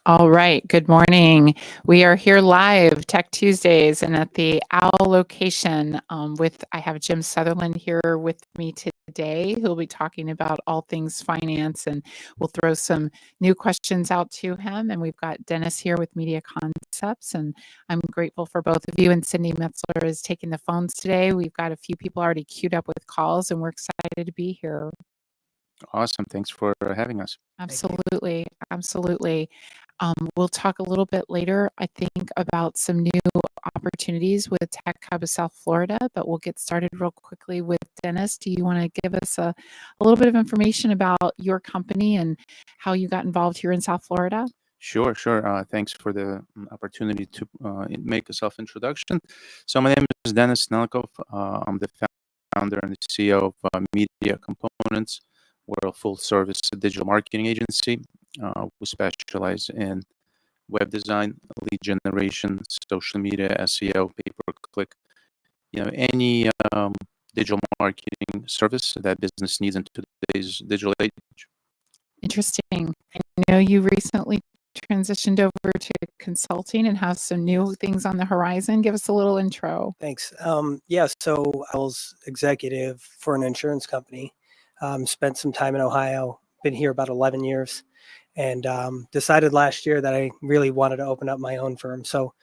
All right. Good morning. We are here live, Tech Tuesdays, and at the Owwll location. I have Jim Sutherland here with me today, who'll be talking about all things finance, and we'll throw some new questions out to him. And we've got Dennis here with Media Concepts, and I'm grateful for both of you. And Cindy Metzler is taking the phones today. We've got a few people already queued up with calls, and we're excited to be here. Awesome. Thanks for having us. Absolutely. Absolutely. We'll talk a little bit later, I think, about some new opportunities with Tech Hub of South Florida, but we'll get started real quickly with Dennis. Do you want to give us a little bit of information about your company and how you got involved here in South Florida? Sure. Thanks for the opportunity to make a self-introduction. So my name is Dennis Nelikov. I'm the founder and the CEO of Media Components. We're a full-service digital marketing agency. We specialize in web design, lead generation, social media, SEO, pay-per-click, any digital marketing service that business needs in today's digital age. Interesting. I know you recently transitioned over to consulting and have some new things on the horizon. Give us a little intro. Thanks. So I was executive for an insurance company. Spent some time in Ohio, been here about 11 years, and decided last year that I really wanted to open up my own firm. So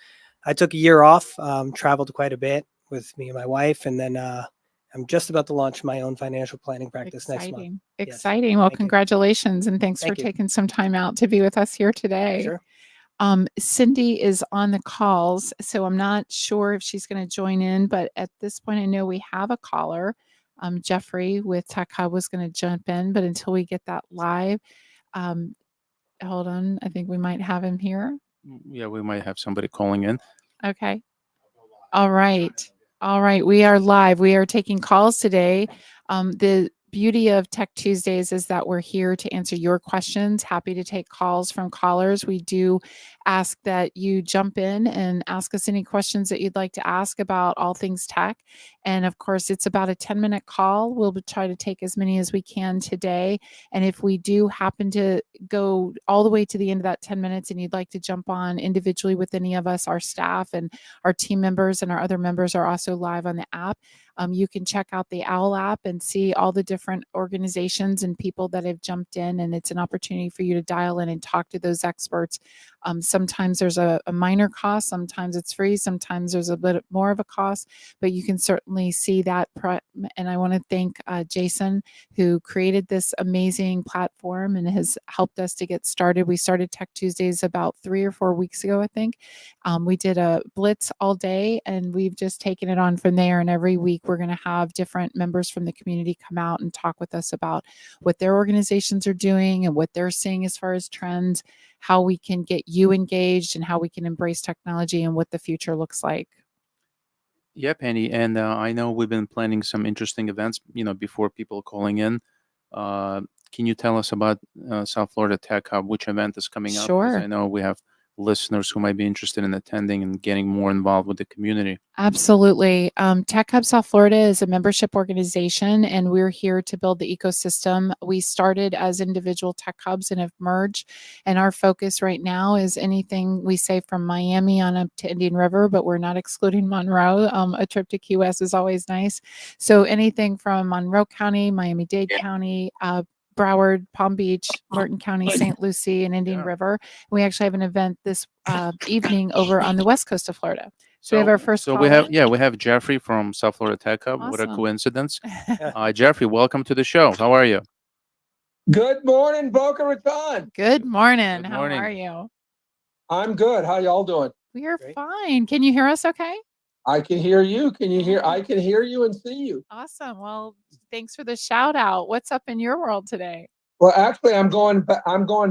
I took a year off, traveled quite a bit with me and my wife, and then I'm just about to launch my own financial planning practice next month. Exciting. Yes. Well, congratulations, and thanks for taking some time out to be with us here today. Sure. Cindy is on the calls, so I'm not sure if she's going to join in, but at this point, I know we have a caller. Jeffrey with Tech Hub was going to jump in, but until we get that live, hold on. I think we might have him here. Yeah, we might have somebody calling in. Okay. All right. We are live. We are taking calls today. The beauty of Tech Tuesdays is that we're here to answer your questions. Happy to take calls from callers. We do ask that you jump in and ask us any questions that you'd like to ask about all things tech. And of course, it's about a 10-minute call. We'll try to take as many as we can today. And if we do happen to go all the way to the end of that 10 minutes and you'd like to jump on individually with any of us, our staff and our team members and our other members are also live on the app. You can check out the Owwll App and see all the different organizations and people that have jumped in, and it's an opportunity for you to dial in and talk to those experts. Sometimes there's a minor cost, sometimes it's free, sometimes there's a bit more of a cost, but you can certainly see that. And I want to thank Jason, who created this amazing platform and has helped us to get started. We started Tech Tuesdays about 3 or 4 weeks ago, I think. We did a blitz all day, and we've just taken it on from there. And every week we're going to have different members from the community come out and talk with us about what their organizations are doing and what they're seeing as far as trends, how we can get you engaged, and how we can embrace technology and what the future looks like. Yeah, Penny. And I know we've been planning some interesting events, before people calling in. Can you tell us about South Florida Tech Hub, which event is coming up? Sure. Because I know we have listeners who might be interested in attending and getting more involved with the community. Absolutely. Tech Hub South Florida is a membership organization, and we're here to build the ecosystem. We started as individual tech hubs and have merged, and our focus right now is anything we say from Miami on up to Indian River, but we're not excluding Monroe. A trip to Key West is always nice. So anything from Monroe County, Miami-Dade County, Broward, Palm Beach, Martin County, St. Lucie, and Indian River. We actually have an event this evening over on the west coast of Florida. So we have our first. So we have Jeffrey from South Florida Tech Hub. Awesome. What a coincidence! Jeffrey, welcome to the show. How are you? Good morning, Boca Raton. Good morning. How are you? I'm good. How y'all doing? We are fine. Can you hear us? Okay. I can hear you. Can you hear? I can hear you and see you. Awesome. Well, thanks for the shout out. What's up in your world today? Well, actually, I'm going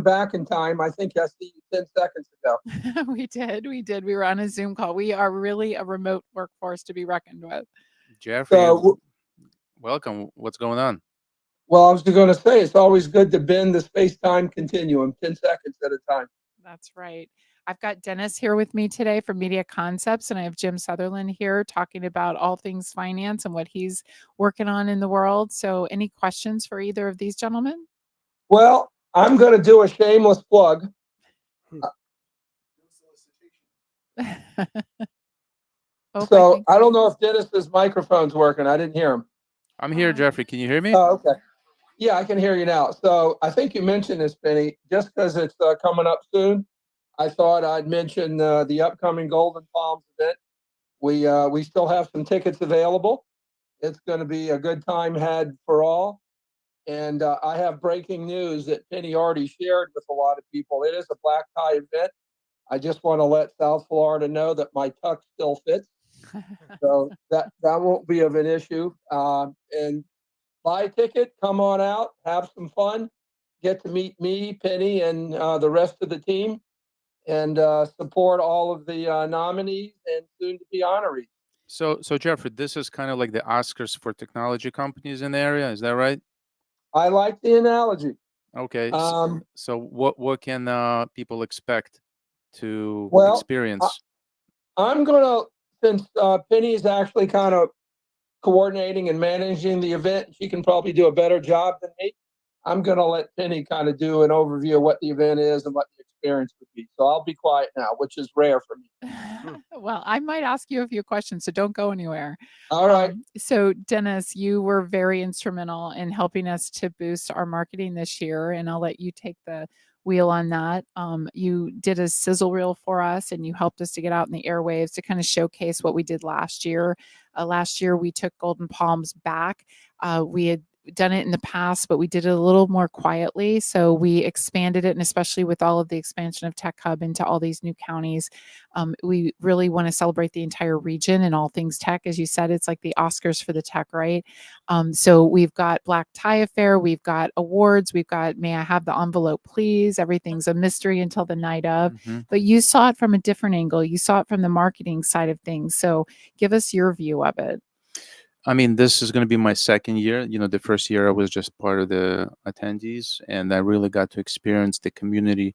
back in time. I think I see you 10 seconds ago. We did. We were on a Zoom call. We are really a remote workforce to be reckoned with. Jeffrey, welcome. What's going on? Well, I was going to say, it's always good to bend the space-time continuum 10 seconds at a time. That's right. I've got Dennis here with me today from Media Concepts, and I have Jim Sutherland here talking about all things finance and what he's working on in the world. So any questions for either of these gentlemen? Well, I'm going to do a shameless plug. Oh, I So think I don't know if Dennis's microphone's working. I didn't hear him. I'm here, Jeffrey. Can you hear me? Oh, okay. Yeah, I can hear you now. So I think you mentioned this, Penny, just because it's coming up soon. I thought I'd mention the upcoming Golden Palms event. We still have some tickets available. It's going to be a good time had for all. And I have breaking news that Penny already shared with a lot of people. It is a black tie event. I just want to let South Florida know that my tux still fits, so that won't be of an issue. And buy a ticket, come on out, have some fun, get to meet me, Penny, and the rest of the team, and support all of the nominees and soon-to-be honorees. So Jeffrey, this is kind of like the Oscars for technology companies in the area. Is that right? I like the analogy. Okay. So what can people expect to Well, experience? I'm gonna, since Penny is actually kind of coordinating and managing the event, she can probably do a better job than me. I'm gonna let Penny kind of do an overview of what the event is and what the experience would be. So I'll be quiet now, which is rare for me. Well, I might ask you a few questions, so don't go anywhere. All right. So, Dennis, you were very instrumental in helping us to boost our marketing this year, and I'll let you take the wheel on that. You did a sizzle reel for us, and you helped us to get out in the airwaves to kind of showcase what we did last year. Last year, we took Golden Palms back. We had done it in the past, but we did it a little more quietly. So we expanded it, and especially with all of the expansion of Tech Hub into all these new counties, we really want to celebrate the entire region and all things tech. As you said, it's like the Oscars for the tech, right? So we've got Black Tie Affair, we've got awards, we've got May I Have the Envelope, Please? Everything's a mystery until the night of. Mhm. But you saw it from a different angle. You saw it from the marketing side of things. So give us your view of it. I mean, this is going to be my second year. The first year I was just part of the attendees, and I really got to experience the community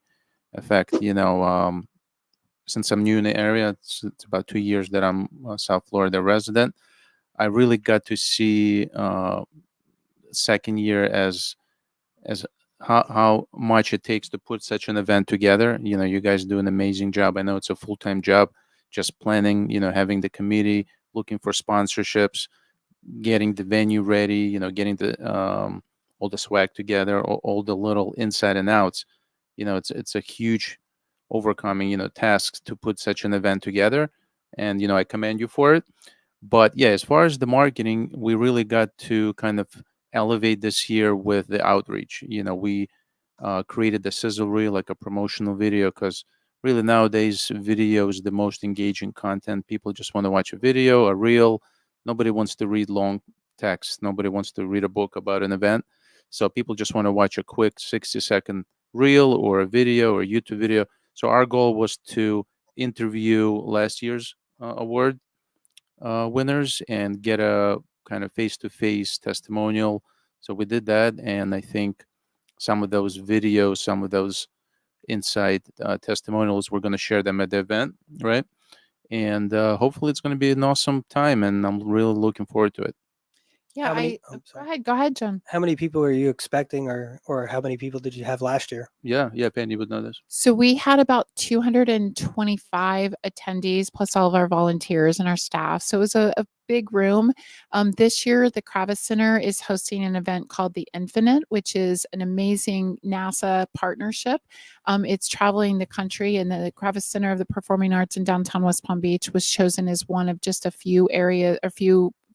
effect. Since I'm new in the area, it's about 2 years that I'm a South Florida resident. I really got to see second year as how much it takes to put such an event together. You guys do an amazing job. I know it's a full-time job, just planning. Having the committee, looking for sponsorships, getting the venue ready, getting the all the swag together, all the little inside and outs. It's a huge overcoming, tasks to put such an event together. And, I commend you for it. But yeah, as far as the marketing, we really got to kind of elevate this year with the outreach. We created the sizzle reel, like a promotional video, because really nowadays video is the most engaging content. People just want to watch a video, a reel. Nobody wants to read long text. Nobody wants to read a book about an event. So people just want to watch a quick 60-second reel or a video or a YouTube video. So our goal was to interview last year's award winners and get a kind of face-to-face testimonial. So we did that, and I think some of those videos, some of those inside testimonials, we're going to share them at the event, right? And hopefully it's going to be an awesome time, and I'm really looking forward to it. Yeah, How many- go sorry. ahead. Go ahead, John. How many people are you expecting, or how many people did you have last year? Yeah, Penny would know this. So we had about 225 attendees, plus all of our volunteers and our staff. So it was a big room. This year, the Kravis Center is hosting an event called The Infinite, which is an amazing NASA partnership. It's traveling the country, and the Kravis Center of the Performing Arts in downtown West Palm Beach was chosen as one of just a few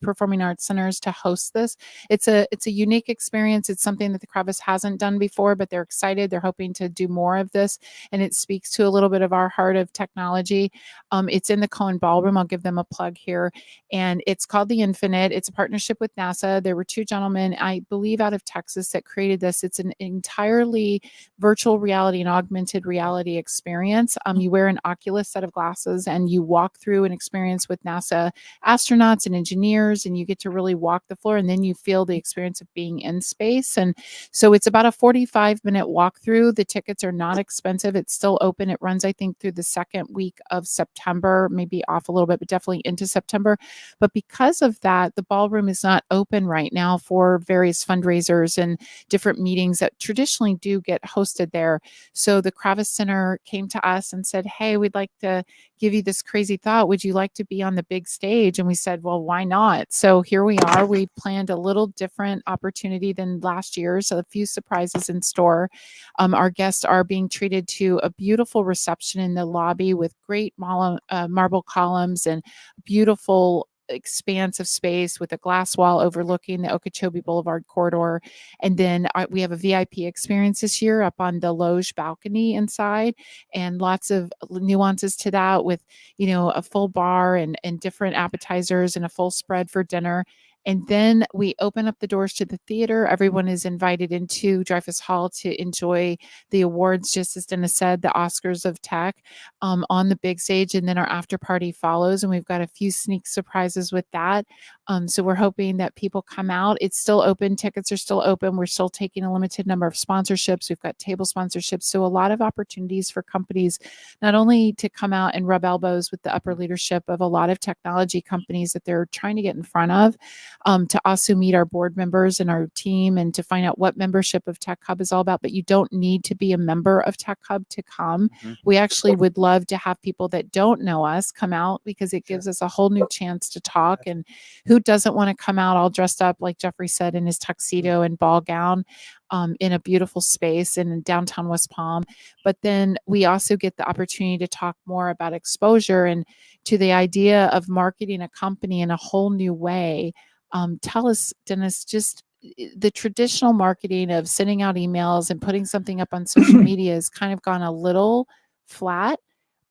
performing arts centers to host this. It's a unique experience. It's something that the Kravis hasn't done before, but they're excited. They're hoping to do more of this, and it speaks to a little bit of our heart of technology. It's in the Cohen Ballroom. I'll give them a plug here, and it's called The Infinite. It's a partnership with NASA. There were two gentlemen, I believe, out of Texas that created this. It's an entirely virtual reality and augmented reality experience. You wear an Oculus set of glasses, and you walk through an experience with NASA astronauts and engineers partners, and you get to really walk the floor, and then you feel the experience of being in space. And so it's about a 45-minute walkthrough. The tickets are not expensive. It's still open. It runs, I think, through the second week of September, maybe off a little bit, but definitely into September. But because of that, the ballroom is not open right now for various fundraisers and different meetings that traditionally do get hosted there. So the Kravis Center came to us and said, hey, we'd like to give you this crazy thought. Would you like to be on the big stage? And we said, well, why not? So here we are. We planned a little different opportunity than last year. So a few surprises in store. Our guests are being treated to a beautiful reception in the lobby with great marble columns and beautiful expanse of space with a glass wall overlooking the Okeechobee Boulevard corridor. And then we have a VIP experience this year up on the loge balcony inside, and lots of nuances to that with, a full bar and different appetizers and a full spread for dinner. And then we open up the doors to the theater. Everyone is invited into Dreyfus Hall to enjoy the awards, just as Dennis said, the Oscars of tech on the big stage. And then our after party follows. And we've got a few sneak surprises with that. So we're hoping that people come out. It's still open. Tickets are still open. We're still taking a limited number of sponsorships. We've got table sponsorships. So a lot of opportunities for companies, not only to come out and rub elbows with the upper leadership of a lot of technology companies that they're trying to get in front of, to also meet our board members and our team and to find out what membership of Tech Hub is all about. But you don't need to be a member of Tech Hub to come. We actually would love to have people that don't know us come out, because it gives us a whole new chance to talk. And who doesn't want to come out all dressed up, like Jeffrey said, in his tuxedo and ball gown, in a beautiful space in downtown West Palm. But then we also get the opportunity to talk more about exposure and to the idea of marketing a company in a whole new way. Tell us, Dennis, just the traditional marketing of sending out emails and putting something up on social media has kind of gone a little flat,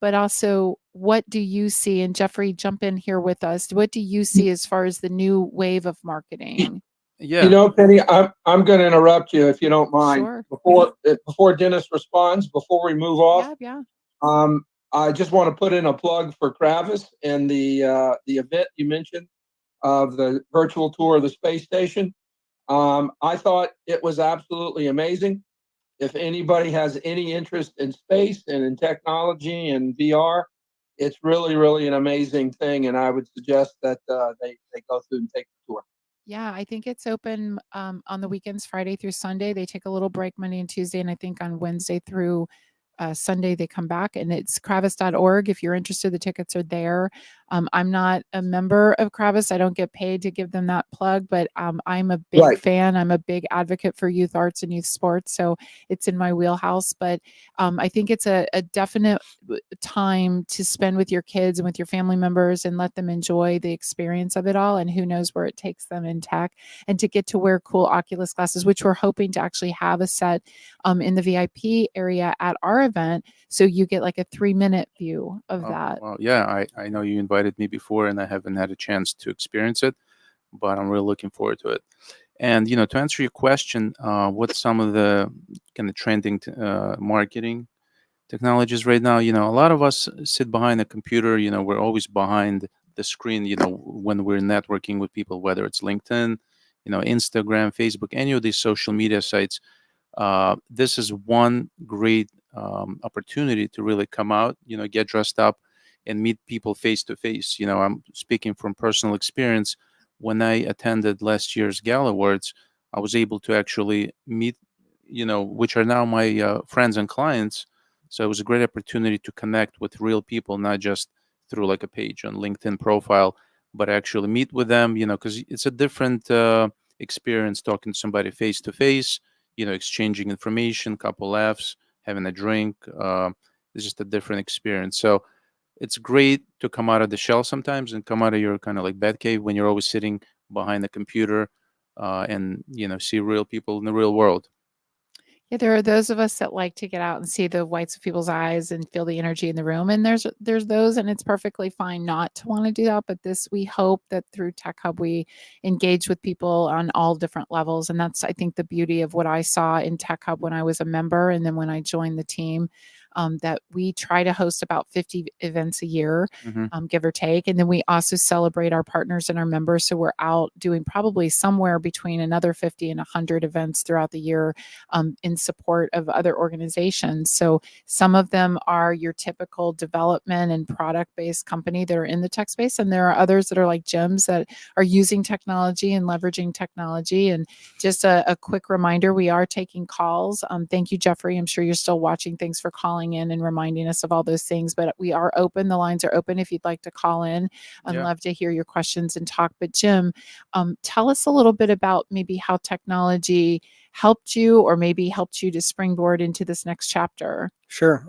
but also what do you see? And Jeffrey, jump in here with us. What do you see as far as the new wave of marketing? Yeah. Penny, I'm going to interrupt you if you don't mind. Sure. Before Dennis responds, before we move off, Yeah. I just want to put in a plug for Kravis and the event you mentioned of the virtual tour of the space station. I thought it was absolutely amazing. If anybody has any interest in space and in technology and VR, it's really, really an amazing thing. And I would suggest that they go through and take the tour. Yeah, I think it's open on the weekends, Friday through Sunday. They take a little break Monday and Tuesday, and I think on Wednesday through Sunday they come back. And it's kravis.org. If you're interested, the tickets are there. I'm not a member of Kravis. I don't get paid to give them that plug, but I'm a big fan. I'm a big advocate for youth arts and youth sports, so it's in my wheelhouse. But I think it's a definite time to spend with your kids and with your family members and let them enjoy the experience of it all. And who knows where it takes them in tech, and to get to wear cool Oculus glasses, which we're hoping to actually have a set in the VIP area at our event. So you get like a 3-minute view of that. Well, yeah, I know you invited me before and I haven't had a chance to experience it, but I'm really looking forward to it. And, to answer your question, what's some of the kind of trending marketing technologies right now? A lot of us sit behind a computer, we're always behind the screen, when we're networking with people, whether it's LinkedIn, Instagram, Facebook, any of these social media sites. This is one great opportunity to really come out, get dressed up and meet people face to face. I'm speaking from personal experience. When I attended last year's Gala Awards, I was able to actually meet, which are now my friends and clients. So it was a great opportunity to connect with real people, not just through like a page on LinkedIn profile, but actually meet with them, because it's a different experience talking to somebody face to face, exchanging information, couple laughs, having a drink. It's just a different experience. So it's great to come out of the shell sometimes and come out of your kind of like bed cave when you're always sitting behind the computer and, see real people in the real world. Yeah, there are those of us that like to get out and see the whites of people's eyes and feel the energy in the room. And there's those, and it's perfectly fine not to want to do that. But we hope that through Tech Hub, we engage with people on all different levels. And that's, I think, the beauty of what I saw in Tech Hub when I was a member and then when I joined the team. that we try to host about 50 events a year, Mm-hmm. give or take. And then we also celebrate our partners and our members. So we're out doing probably somewhere between another 50 and 100 events throughout the year in support of other organizations. So some of them are your typical development and product based company that are in the tech space. And there are others that are like gyms that are using technology and leveraging technology. And just a quick reminder, we are taking calls. Thank you, Jeffrey. I'm sure you're still watching. Thanks for calling in and reminding us of all those things. But we are open. The lines are open if you'd like to call in. I'd Yeah. love to hear your questions and talk. But Jim, tell us a little bit about maybe how technology helped you or maybe helped you to springboard into this next chapter. Sure.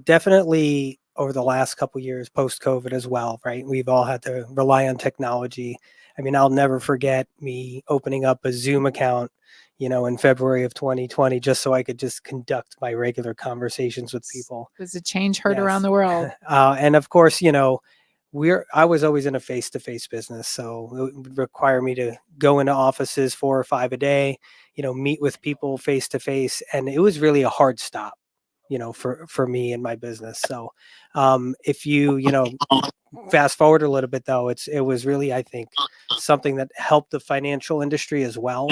Definitely over the last couple years, post-COVID as well, right? We've all had to rely on technology. I mean, I'll never forget me opening up a Zoom account, in February of 2020, just so I could just conduct my regular conversations with people. Was a change heard around Yes. the world? And of course, I was always in a face-to-face business, so it would require me to go into offices 4 or 5 a day, meet with people face-to-face, and it was really a hard stop, for me and my business. So if fast forward a little bit though, it was really, I think, something that helped the financial industry as well.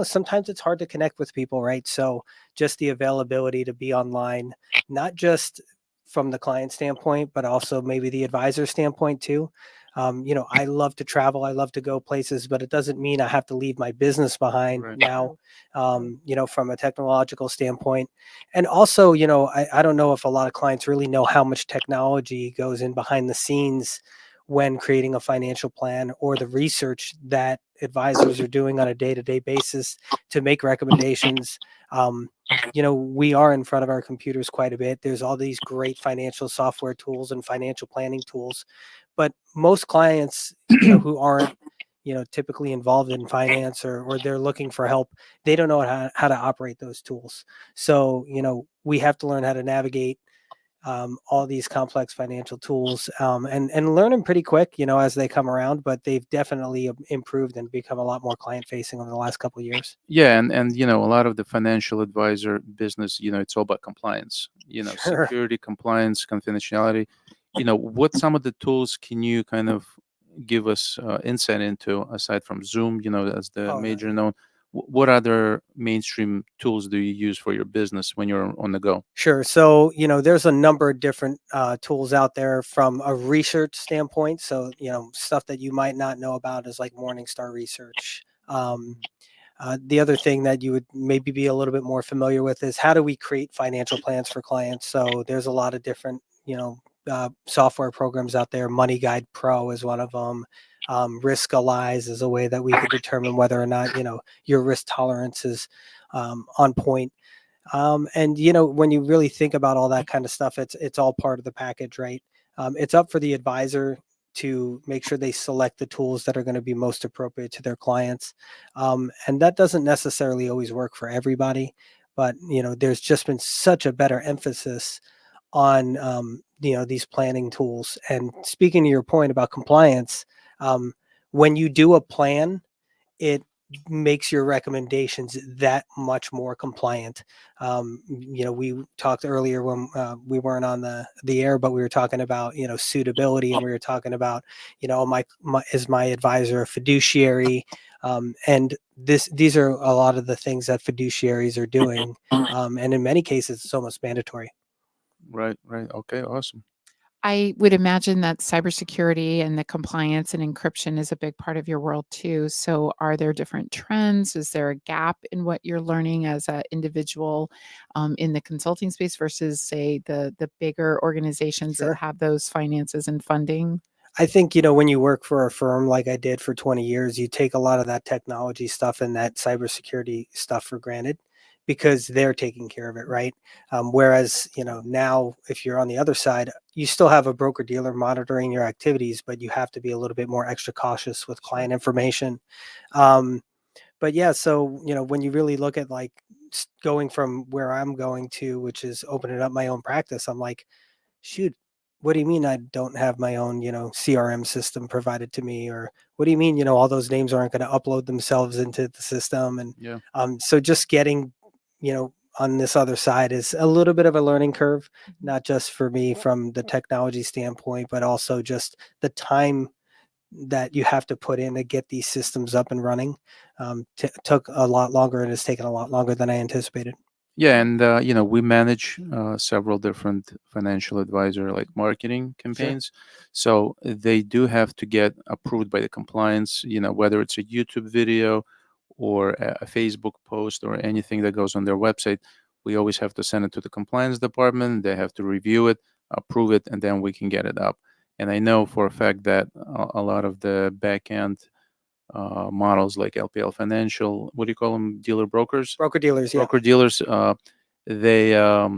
Sometimes it's hard to connect with people, right? So just the availability to be online, not just from the client standpoint, but also maybe the advisor standpoint too. I love to travel. I love to go places, but it doesn't mean I have to leave my business behind Right. now, from a technological standpoint. And also, I don't know if a lot of clients really know how much technology goes in behind the scenes when creating a financial plan, or the research that advisors are doing on a day-to-day basis to make recommendations. We are in front of our computers quite a bit. There's all these great financial software tools and financial planning tools, but most clients, who aren't, typically involved in finance, or they're looking for help, they don't know how to operate those tools. So, we have to learn how to navigate all these complex financial tools, and learn them pretty quick, as they come around. But they've definitely improved and become a lot more client facing over the last couple of years. Yeah, and a lot of the financial advisor business, it's all about compliance. Sure. Security, compliance, confidentiality. What some of the tools can you kind of give us insight into, aside from Zoom, as the Oh, yeah. major known? What other mainstream tools do you use for your business when you're on the go? Sure. So, there's a number of different tools out there from a research standpoint. So, stuff that you might not know about is like Morningstar Research. The other thing that you would maybe be a little bit more familiar with is how do we create financial plans for clients? So there's a lot of different, software programs out there. Money Guide Pro is one of them. Riskalyze is a way that we could determine whether or not, your risk tolerance is on point. And when you really think about all that kind of stuff, it's all part of the package, right? It's up for the advisor to make sure they select the tools that are going to be most appropriate to their clients. And that doesn't necessarily always work for everybody, but there's just been such a better emphasis on these planning tools. And speaking to your point about compliance, when you do a plan, it makes your recommendations that much more compliant. We talked earlier when we weren't on the air, but we were talking about, suitability, and we were talking about, is my advisor a fiduciary? And these are a lot of the things that fiduciaries are doing. And in many cases, it's almost mandatory. Right. Okay, awesome. I would imagine that cybersecurity and the compliance and encryption is a big part of your world too. So, are there different trends? Is there a gap in what you're learning as an individual in the consulting space versus, say, the bigger organizations Sure. that have those finances and funding? I think, when you work for a firm like I did for 20 years, you take a lot of that technology stuff and that cybersecurity stuff for granted because they're taking care of it, right? Whereas, now if you're on the other side, you still have a broker dealer monitoring your activities, but you have to be a little bit more extra cautious with client information. But yeah, so, when you really look at like going from where I'm going to, which is opening up my own practice, I'm like, shoot, what do you mean I don't have my own, CRM system provided to me? Or what do you mean, all those names aren't going to upload themselves into the system? And Yeah. so just getting, on this other side is a little bit of a learning curve, Mhm. not just for me from the technology standpoint, but also just the time that you have to put in to get these systems up and running. Took a lot longer, and it's taken a lot longer than I anticipated. Yeah, and we manage several different financial advisor like marketing campaigns, so they do have to get approved by the compliance. Whether it's a YouTube video or a Facebook post or anything that goes on their website, we always have to send it to the compliance department. They have to review it, approve it, and then we can get it up. And I know for a fact that a lot of the back end models like LPL Financial, what do you call them? Dealer brokers? Broker dealers, yeah. Broker dealers, they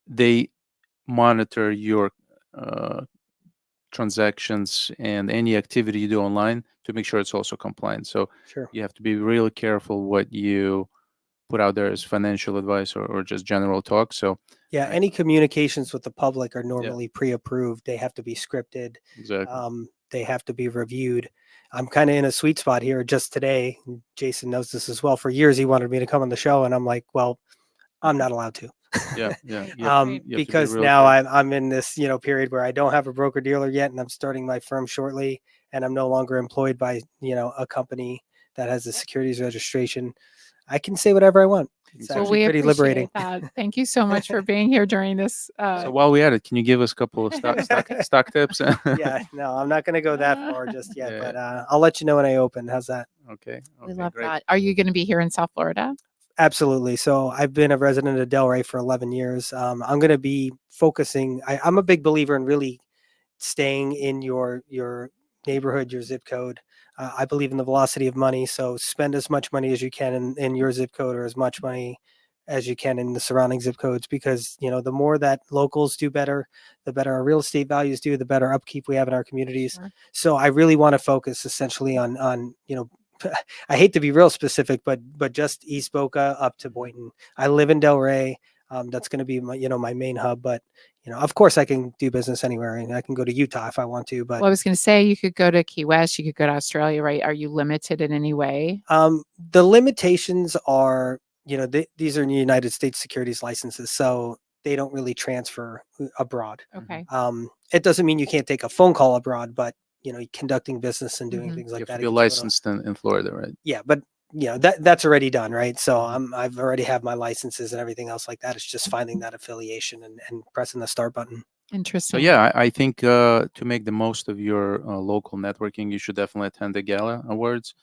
they monitor your transactions and any activity you do online to make sure it's also compliant. So Sure. you have to be really careful what you put out there as financial advice or just general talk. So Yeah, I- any communications with the public are Yeah. normally pre-approved. They have to be scripted. exactly. They have to be reviewed. I'm kind of in a sweet spot here just today. Jason knows this as well. For years, he wanted me to come on the show, and I'm like, well, I'm not allowed to. Yeah, yeah. You have to be Because really now careful. I'm in this period where I don't have a broker dealer yet, and I'm starting my firm shortly, and I'm no longer employed by a company that has a securities registration. I can say whatever I want. It's Well, actually we pretty liberating. appreciate that. Thank you so much for being here during this. So while we at it, can you give us a couple of stock tips? Yeah, no, I'm not going to go that far just yet, Yeah. but I'll let you know when I open. How's that? Okay. we Okay, love great. that. Are you going to be here in South Florida? Absolutely. So I've been a resident of Delray for 11 years. I'm going to be focusing. I'm a big believer in really staying in your neighborhood, your zip code. I believe in the velocity of money. So spend as much money as you can in your zip code, or as much money as you can in the surrounding zip codes, because the more that locals do better, the better our real estate values do, the better upkeep we have in our communities. Sure. So I really want to focus essentially on I hate to be real specific, but just East Boca up to Boynton. I live in Delray. That's going to be my main hub, but of course I can do business anywhere, and I can go to Utah if I want to, but Well, I was going to say you could go to Key West, you could go to Australia, right? Are you limited in any way? the limitations are, these are United States securities licenses, so they don't really transfer abroad. Okay. It doesn't mean you can't take a phone call abroad, but conducting business and doing Mhm. things You like have that. to be it gets a little- licensed in Florida, right? Yeah, but that's already done, right? So Mhm. I've already have my licenses and everything else like that. It's just finding that affiliation and pressing the start button. So Interesting. yeah, I think to make the most of your local networking, you should definitely attend the gala awards,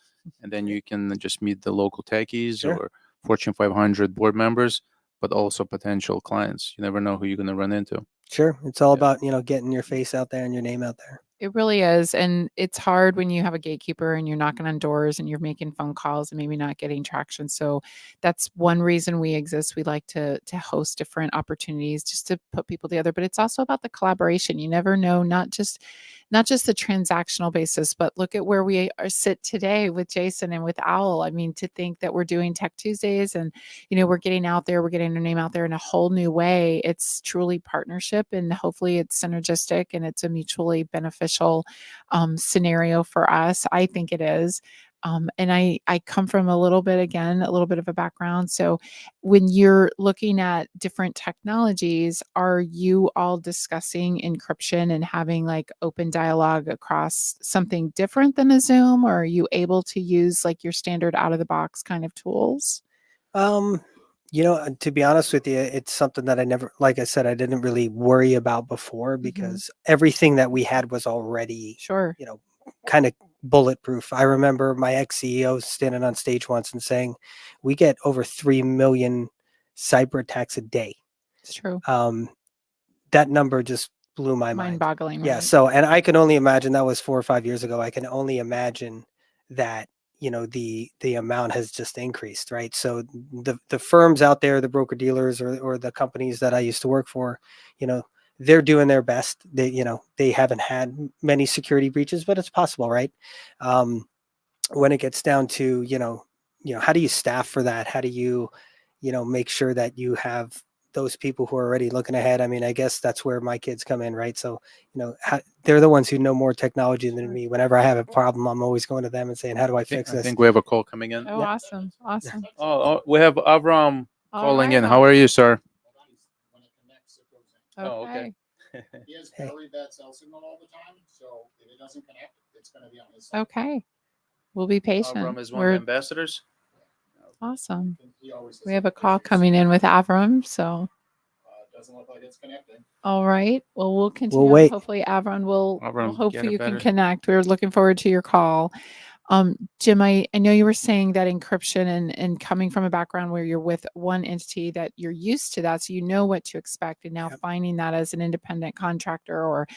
and then you can just meet the local techies Sure. or Fortune 500 board members, but also potential clients. You never know who you're going to run into. Sure, it's all Yeah. about getting your face out there and your name out there. It really is. And it's hard when you have a gatekeeper and you're knocking on doors and you're making phone calls and maybe not getting traction. So that's one reason we exist. We like to host different opportunities just to put people together. But it's also about the collaboration. You never know, not just the transactional basis, but look at where we sit today with Jason and with Owwll. I mean, to think that we're doing Tech Tuesdays and we're getting out there, we're getting our name out there in a whole new way. It's truly partnership, and hopefully it's synergistic and it's a mutually beneficial scenario for us. I think it is. And I come from a little bit of a background. So when you're looking at different technologies, are you all discussing encryption and having like open dialogue across something different than a Zoom? Or are you able to use like your standard out of the box kind of tools? To be honest with you, it's something that I never, like I said, I didn't really worry about before, because everything that we had was already, Sure. kind of bulletproof. I remember my ex-CEO standing on stage once and saying, we get over 3 million cyber attacks a day. It's true. That number just blew my mind. Mind boggling. Yeah. Right? So, and I can only imagine, that was 4 or 5 years ago. I can only imagine that, the amount has just increased, right? So the firms out there, the broker dealers or the companies that I used to work for, they're doing their best. They haven't had many security breaches, but it's possible, right? When it gets down to, how do you staff for that? How do you, make sure that you have those people who are already looking ahead? I mean, I guess that's where my kids come in, right? So, they're the ones who know more technology than me. Whenever I have a problem, I'm always going to them and saying, how do I fix I this? think we have a call coming in. Oh, Yeah. awesome. Awesome. Oh, we have Avram All calling right, in. How are you, sir? When it connects, it goes in. Oh, okay. He has Hey. very bad cell signal all the time, so if it doesn't connect, it's going to be on his side. Okay. We'll be patient. Avram is one of the We're ambassadors. awesome. He always has We have a call issues. coming in with Avram. So, Doesn't look like it's connecting. all right. Well, we'll continue. wait. Hopefully, Avram will Avram, hopefully get you it can better. connect. We're looking forward to your call. Jim, I know you were saying that encryption and coming from a background where you're with one entity that you're used to that, so you know what to expect, and now Yep. finding that as an independent contractor or,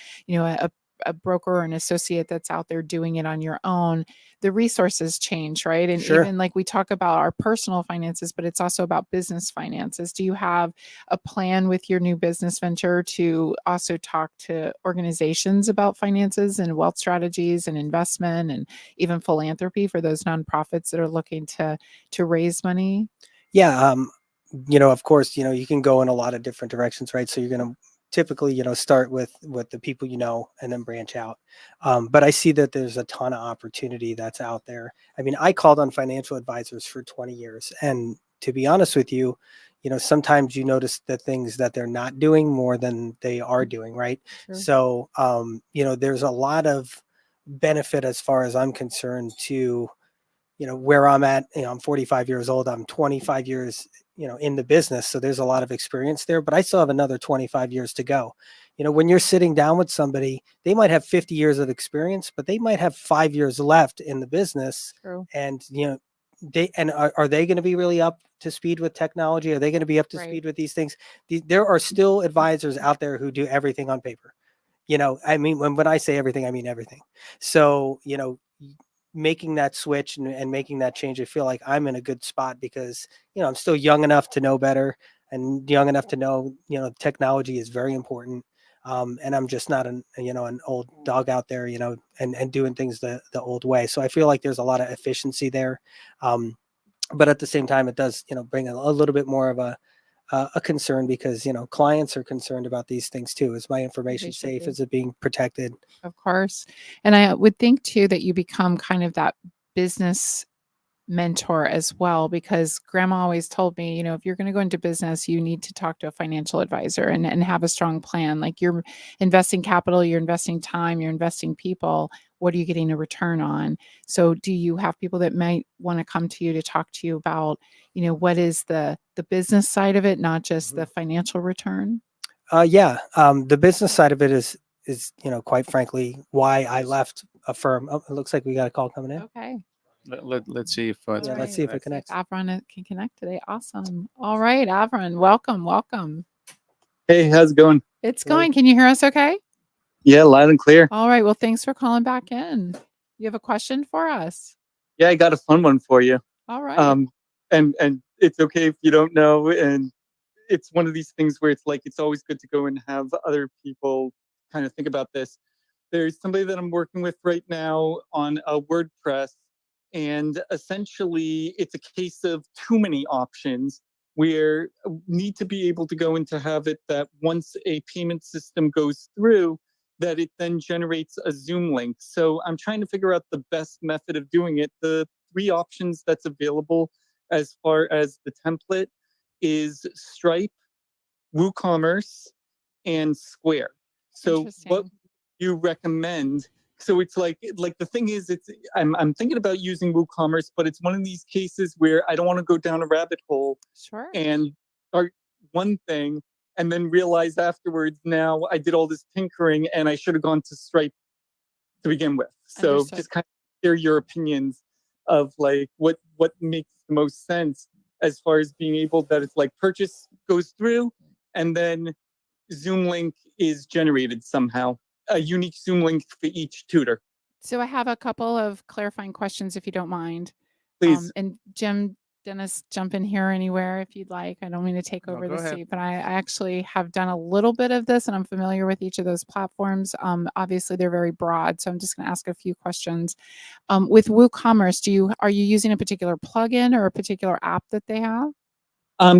a broker or an associate that's out there doing it on your own, the resources change, right? And Sure. even like we talk about our personal finances, but it's also about business finances. Do you have a plan with your new business venture to also talk to organizations about finances and wealth strategies and investment and even philanthropy for those nonprofits that are looking to raise money? Yeah. Of course, you can go in a lot of different directions, right? So you're going to typically, start with the people and then branch out. But I see that there's a ton of opportunity that's out there. I mean, I called on financial advisors for 20 years. And to be honest with you, sometimes you notice the things that they're not doing more than they are doing, right? Sure. So, there's a lot of benefit as far as I'm concerned to where I'm at. I'm 45 years old. I'm 25 years in the business, so there's a lot of experience there, but I still have another 25 years to go. When you're sitting down with somebody, they might have 50 years of experience, but they might have 5 years left in the business. True. And are they going to be really up to speed with technology? Are they going to be up to Right. speed with these things? There are still advisors out there who do everything on paper. I mean, when I say everything, I mean everything. So making that switch and making that change, I feel like I'm in a good spot because, I'm still young enough to know better and young enough to know, technology is very important. And I'm just not an old dog out there, and doing things the old way. So I feel like there's a lot of efficiency there. But at the same time, it does, bring a little bit more of a concern because, clients are concerned about these things too. Is my information should safe? be. Is it being protected? Of course. And I would think too that you become kind of that business mentor as well, because grandma always told me, if you're going to go into business, you need to talk to a financial advisor and have a strong plan. Like you're investing capital, you're investing time, you're investing people. What are you getting a return on? So do you have people that might want to come to you to talk to you about, what is the business side of it, not just the financial return? Yeah. The business side of it is, quite frankly, why I left a firm. Oh, it looks like we got a call coming in. Okay. Let's see if it's Yeah, All let's see if it connected. connects. Avron can connect today. Awesome. All right, Avron, welcome. Hey, how's it going? It's going. Can you hear us okay? Yeah, loud and clear. All right. Well, thanks for calling back in. You have a question for us? Yeah, I got a fun one for you. All right. And it's okay if you don't know. And it's one of these things where it's like it's always good to go and have other people kind of think about this. There's somebody that I'm working with right now on a WordPress, and essentially it's a case of too many options where need to be able to go into have it that once a payment system goes through, that it then generates a Zoom link. So I'm trying to figure out the best method of doing it. The 3 options that's available as far as the template is Stripe, WooCommerce, and Square. So what Interesting. you recommend? So it's like the thing is, I'm thinking about using WooCommerce, but it's one of these cases where I don't want to go down a rabbit hole Sure. and start one thing and then realize afterwards, now I did all this tinkering and I should have gone to Stripe to begin with. So Understood. just kind of hear your opinions of like what makes the most sense as far as being able that it's like purchase goes through and then Zoom link is generated somehow, a unique Zoom link for each tutor. So I have a couple of clarifying questions, if you don't mind. Please. And Jim, Dennis, jump in here anywhere if you'd like. I don't mean to take No, over go the ahead. seat, but I actually have done a little bit of this and I'm familiar with each of those platforms. Obviously, they're very broad, so I'm just going to ask a few questions. With WooCommerce, are you using a particular plugin or a particular app that they have?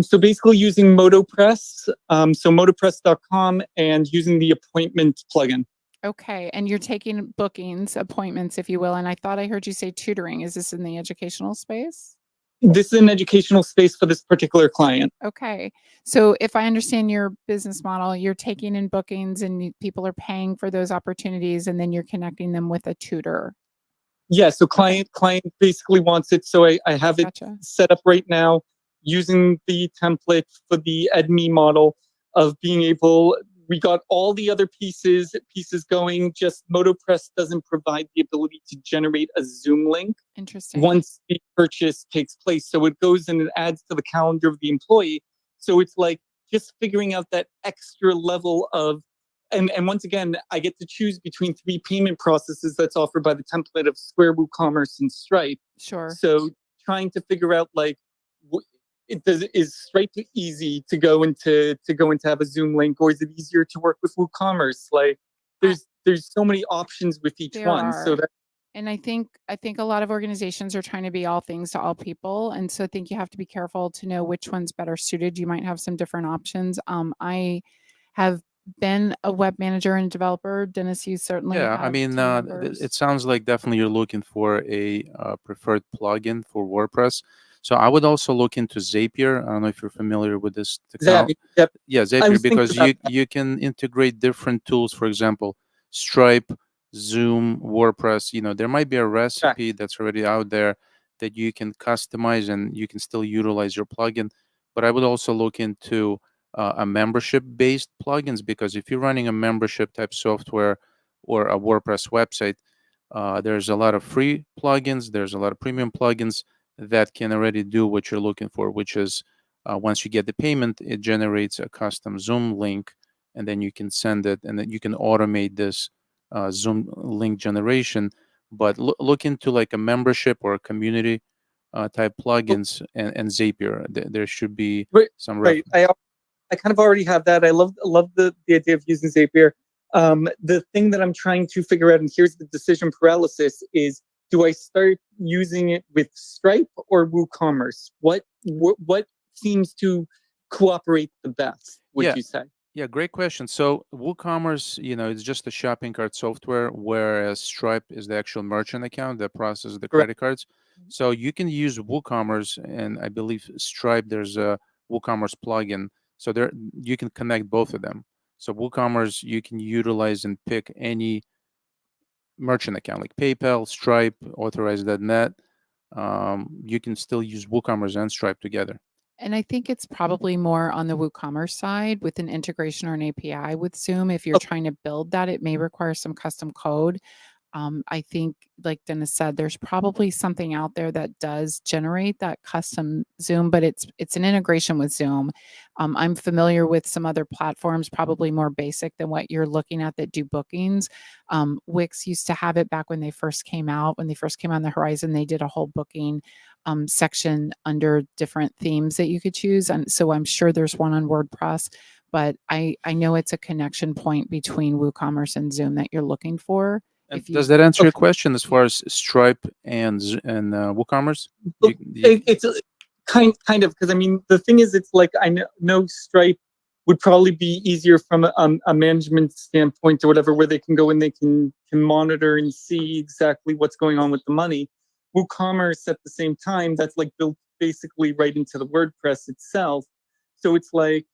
So basically using MotoPress, so motopress.com and using the appointment plugin. Okay, and you're taking bookings, appointments, if you will. And I thought I heard you say tutoring. Is this in the educational space? This is an educational space for this particular client. Okay. So if I understand your business model, you're taking in bookings and people are paying for those opportunities, and then you're connecting them with a tutor. Yeah, so client basically wants it. So I have it Gotcha. set up right now using the template for the EdMe model of being able, we got all the other pieces going, just MotoPress doesn't provide the ability to generate a Zoom link Interesting. once the purchase takes place. So it goes and it adds to the calendar of the employee. So it's like just figuring out that extra level of, and once again, I get to choose between 3 payment processes that's offered by the template of Square, WooCommerce, and Stripe. Sure. So trying to figure out like, is Stripe easy to go into have a Zoom link, or is it easier to work with WooCommerce? Like, there's so many options with each There one. are. So that And I think a lot of organizations are trying to be all things to all people. And so I think you have to be careful to know which one's better suited. You might have some different options. I have been a web manager and developer. Dennis, you certainly Yeah, I have mean, team members. it sounds like definitely you're looking for a preferred plugin for WordPress. So I would also look into Zapier. I don't know if you're familiar with this technology. Yep. Yeah, I Zapier, was thinking because about you can integrate different tools. For example, Stripe, Zoom, WordPress. You know, there might be a recipe that's already out there that you can customize and you can still utilize your plugin. But I would also look into a membership-based plugins, because if you're running a membership type software or a WordPress website, there's a lot of free plugins. There's a lot of premium plugins that can already do what you're looking for, which is once you get the payment, it generates a custom Zoom link, and then you can send it, and then you can automate this Zoom link generation. But look into like a membership or a community type plugins, and Zapier. There should be some right. I kind of already have that. I love the idea of using Zapier. The thing that I'm trying to figure out, and here's the decision paralysis, is do I start using it with Stripe or WooCommerce? What seems to cooperate the best, would you say? Yeah, great question. So WooCommerce, it's just a shopping cart software, whereas Stripe is the actual merchant account that processes the Correct. credit cards. So you can use WooCommerce, and I believe Stripe, there's a WooCommerce plugin. So there you can connect both of them. So WooCommerce, you can utilize and pick any merchant account like PayPal, Stripe, Authorize.net. You can still use WooCommerce and Stripe together. And I think it's probably more on the WooCommerce side with an integration or an API with Zoom. If you're trying to build that, it may require some custom code. I think, like Dennis said, there's probably something out there that does generate that custom Zoom, but it's an integration with Zoom. I'm familiar with some other platforms, probably more basic than what you're looking at, that do bookings. Wix used to have it back when they first came out. When they first came on the horizon, they did a whole booking section under different themes that you could choose. And so I'm sure there's one on WordPress, but I know it's a connection point between WooCommerce and Zoom that you're looking for. Does that answer your question as far as Stripe and WooCommerce? It's kind of, because I mean, the thing is, it's like I know Stripe would probably be easier from a management standpoint or whatever, where they can go and they can monitor and see exactly what's going on with the money. WooCommerce at the same time, that's like built basically right into the WordPress itself. So it's like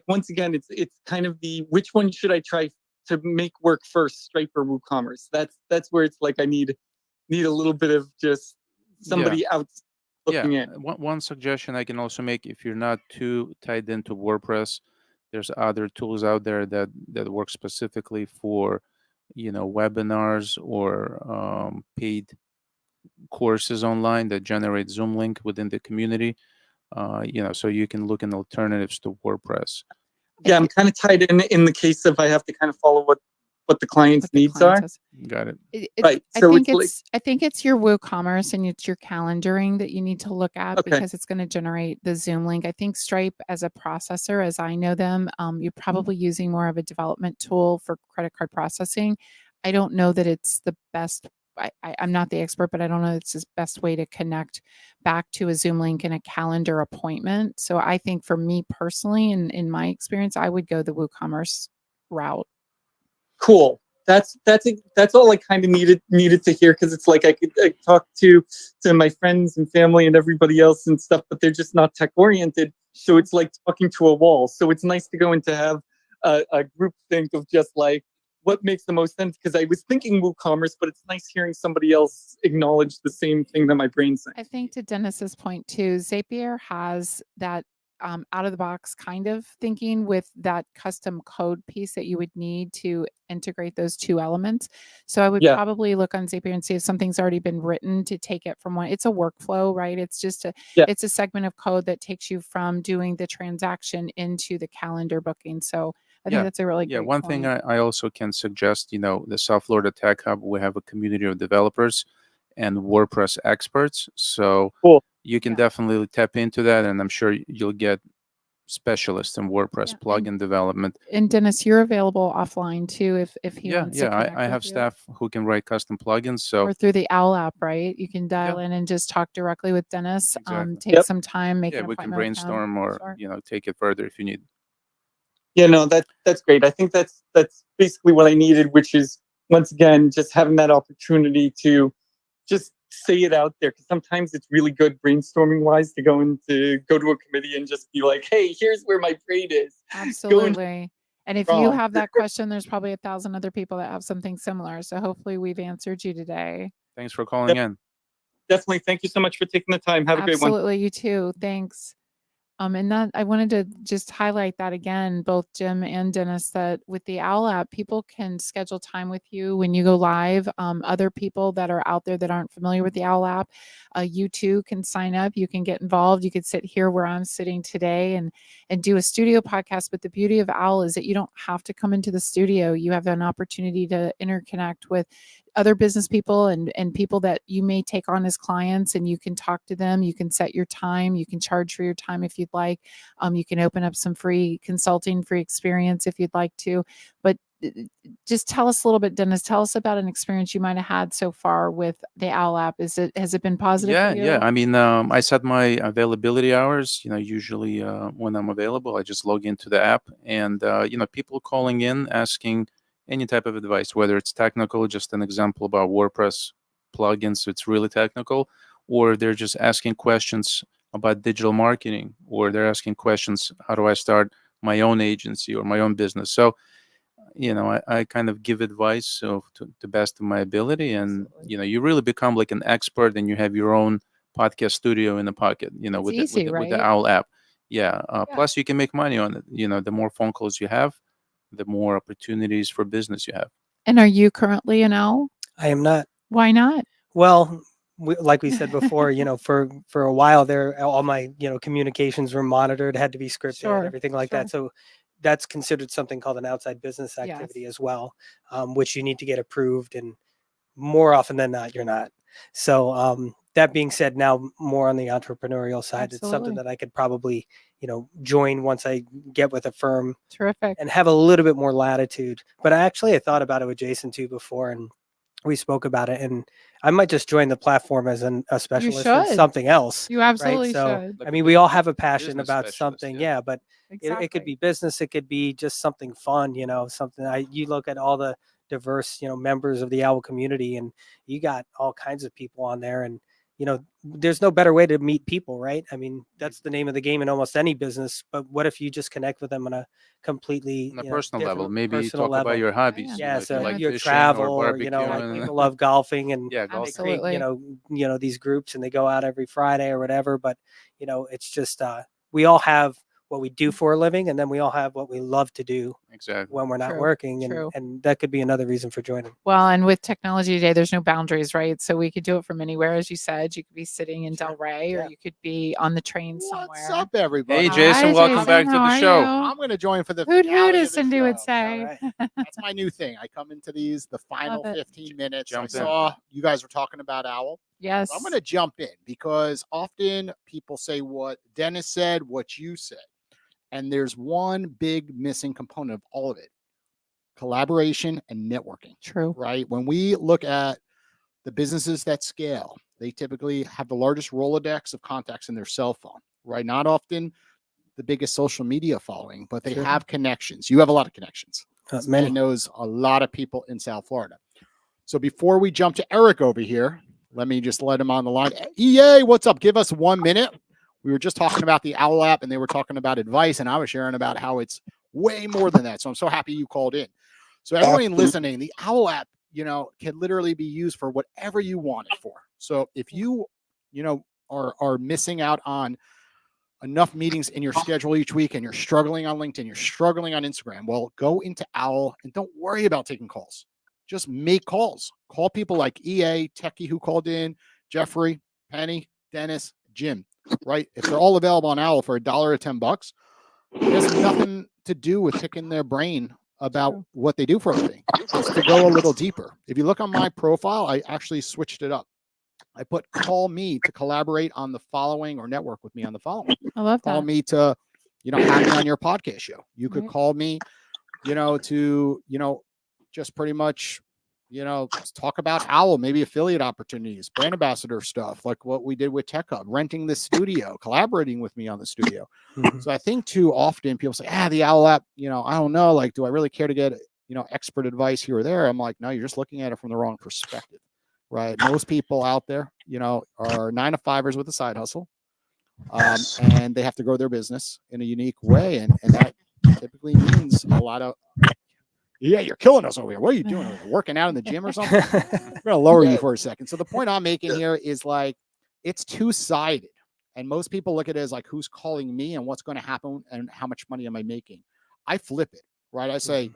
once again, it's kind of the, which one should I try to make work first, Stripe or WooCommerce? That's where it's like I need a little bit of just somebody out looking in. One suggestion I can also make, if you're not too tied into WordPress, there's other tools out there that work specifically for webinars or paid courses online that generate Zoom link within the community. So you can look in alternatives to WordPress. Yeah, I'm kind of tied in the case of I have to kind of follow what the client's needs are. Got it. Right. I So think it's your WooCommerce and it's your calendaring that you need to look at, because it's going to generate the Zoom link. I think Stripe as a processor, as I know them, you're probably using more of a development tool for credit card processing. I don't know that it's the best. I'm not the expert, but I don't know it's the best way to connect back to a Zoom link and a calendar appointment. So I think for me personally, in my experience, I would go the WooCommerce route. Cool. that's all I kind of needed to hear, because it's like I talk to my friends and family and everybody else and stuff, but they're just not tech oriented. So it's like talking to a wall. So it's nice to go and to have a group think of just like what makes the most sense. Because I was thinking WooCommerce, but it's nice hearing somebody else acknowledge the same thing that my brain's saying. I think to Dennis's point too, Zapier has that out of the box kind of thinking with that custom code piece that you would need to integrate those two elements. So I would Yeah. probably look on Zapier and see if something's already been written to take it from one. It's a workflow, right? It's just Yeah. it's a segment of code that takes you from doing the transaction into the calendar booking. So I think Yeah. that's a really Yeah, great one point. thing I also can suggest, the South Florida Tech Hub, we have a community of developers and WordPress experts. So Cool. you can Yeah. definitely tap into that, and I'm sure you'll get specialists in WordPress Yeah, and- plugin development. And Dennis, you're available offline too if he Yeah, wants to yeah, connect I with have you. staff who can write custom plugins. So Or through the Owwll app, right? You can dial in and just talk directly with Dennis. Exactly. Take Yep. some time, make yeah, an we can appointment with him. brainstorm or Sure. take it further if you need. Yeah, no, that's great. I think that's basically what I needed, which is once again just having that opportunity to just say it out there, because sometimes it's really good brainstorming wise to go to a committee and just be like, hey, here's where my brain is. Absolutely. And if you wrong. have that question, there's probably 1,000 other people that have something similar. So hopefully we've answered you today. Thanks for calling in. Definitely. Thank you so much for taking the time. Have a great one. Absolutely. You too. Thanks. And that I wanted to just highlight that again, both Jim and Dennis, that with the Owwll app, people can schedule time with you when you go live. Other people that are out there that aren't familiar with the Owwll app, you too can sign up. You can get involved. You could sit here where I'm sitting today and do a studio podcast. But the beauty of Owwll is that you don't have to come into the studio. You have an opportunity to interconnect with other business people and people that you may take on as clients, and you can talk to them. You can set your time. You can charge for your time if you'd like. You can open up some free consulting, free experience if you'd like to. But just tell us a little bit, Dennis. Tell us about an experience you might have had so far with the Owwll app. Has it been positive Yeah, for you? yeah. I mean, I set my availability hours. Usually when I'm available, I just log into the app, and people calling in asking any type of advice, whether it's technical, just an example about WordPress plugins, so it's really technical, or they're just asking questions about digital marketing, or they're asking questions, how do I start my own agency or my own business? So I kind of give advice to the best of my ability, and you really become like an expert, and you have your own podcast studio in the pocket. It's with easy, with the right? Owwll app. Yeah. Yeah. Plus, you can make money on it. The more phone calls you have, the more opportunities for business you have. And are you currently an Owwll? I am not. Why not? Well, like we said before, for a while there, all my communications were monitored, had to be scripted, Sure, everything like that. So that's considered something called an outside business activity as well, which you need to get approved, and more often than not, you're not. So that being said, now more on the entrepreneurial side, it's something Absolutely. that I could probably join once I get with a firm Terrific. and have a little bit more latitude. But I thought about it with Jason too before, and we spoke about it, and I might just join the platform as a specialist in should. something else. You absolutely So, should. Like I a mean, we all business- have a passion business about specialist, something. yeah. Yeah, but Exactly. it could be business. It could be just something fun, something you look at all the diverse, members of the Owwll community, and you got all kinds of people on there, and there's no better way to meet people, right? I mean, that's the name of the game in almost any business. But what if you just connect with them on a completely on a personal level, different maybe personal talk level? about your hobbies. Yeah, if you so like you fishing travel, or or like barbecuing. people love golfing, and Yeah, they golfing. create Absolutely. these groups, and they go out every Friday or whatever. But it's just we all have what we do for a living, and then we all have what we love to do Exactly. when we're not True, working, true. and that could be another reason for joining. Well, and with technology today, there's no boundaries, right? So we could do it from anywhere, as you said. You could be sitting in Sure. Delray, or Yeah. you could be on the train What's somewhere. up, everybody? Hey, Jason, Hi, welcome Jason. back to How the are show. you? I'm going to join for the Hoot finale hoot, of as the Cindy would show. say. All right. That's my new thing. I come into these the final it. 15 minutes. Jump I in. saw you guys were talking about Owwll. Yes. So I'm going to jump in because often people say what Dennis said, what you said. And there's one big missing component of all of it: collaboration and networking. True. Right? When we look at the businesses that scale, they typically have the largest Rolodex of contacts in their cell phone, right? Not often the biggest social media following, but they Sure. have connections. You have a lot of connections. Many. and knows a lot of people in South Florida. So before we jump to Eric over here, let me just let him on the line. EA, what's up? Give us 1 minute. We were just talking about the Owwll app, and they were talking about advice, and I was sharing about how it's way more than that. So I'm so happy you called in. So everyone listening, the Owwll app, can literally be used for whatever you want it for. So if you, are missing out on enough meetings in your schedule each week, and you're struggling on LinkedIn, you're struggling on Instagram, well, go into Owwll and don't worry about taking calls. Just make calls. Call people like EA, Techie, who called in, Jeffrey, Penny, Dennis, Jim, right? If they're all available on Owwll for $1 or $10, it has nothing to do with picking their brain about what they do for a living. It's to go a little deeper. If you look on my profile, I actually switched it up. I put call me to collaborate on the following, or network with me on the following. I love that. Call me to, have me on your podcast show. You could Right. call me, to, just pretty much, talk about Owwll, maybe affiliate opportunities, brand ambassador stuff, like what we did with Tech Hub, renting the studio, collaborating with me on the studio. So I think too often people say, the Owwll app, I don't know, like, do I really care to get, expert advice here or there? I'm like, no, you're just looking at it from the wrong perspective, right? Most people out there, are 9-to-5ers with a side hustle, and they have to grow their business in a unique way. And that typically means a lot of, you're killing us over here. What are you doing? Are you working out in the gym or something? I'm going to lower you for a second. So the point I'm making here is like, it's two-sided. And most people look at it as like, who's calling me and what's going to happen and how much money am I making? I flip it, right? I say,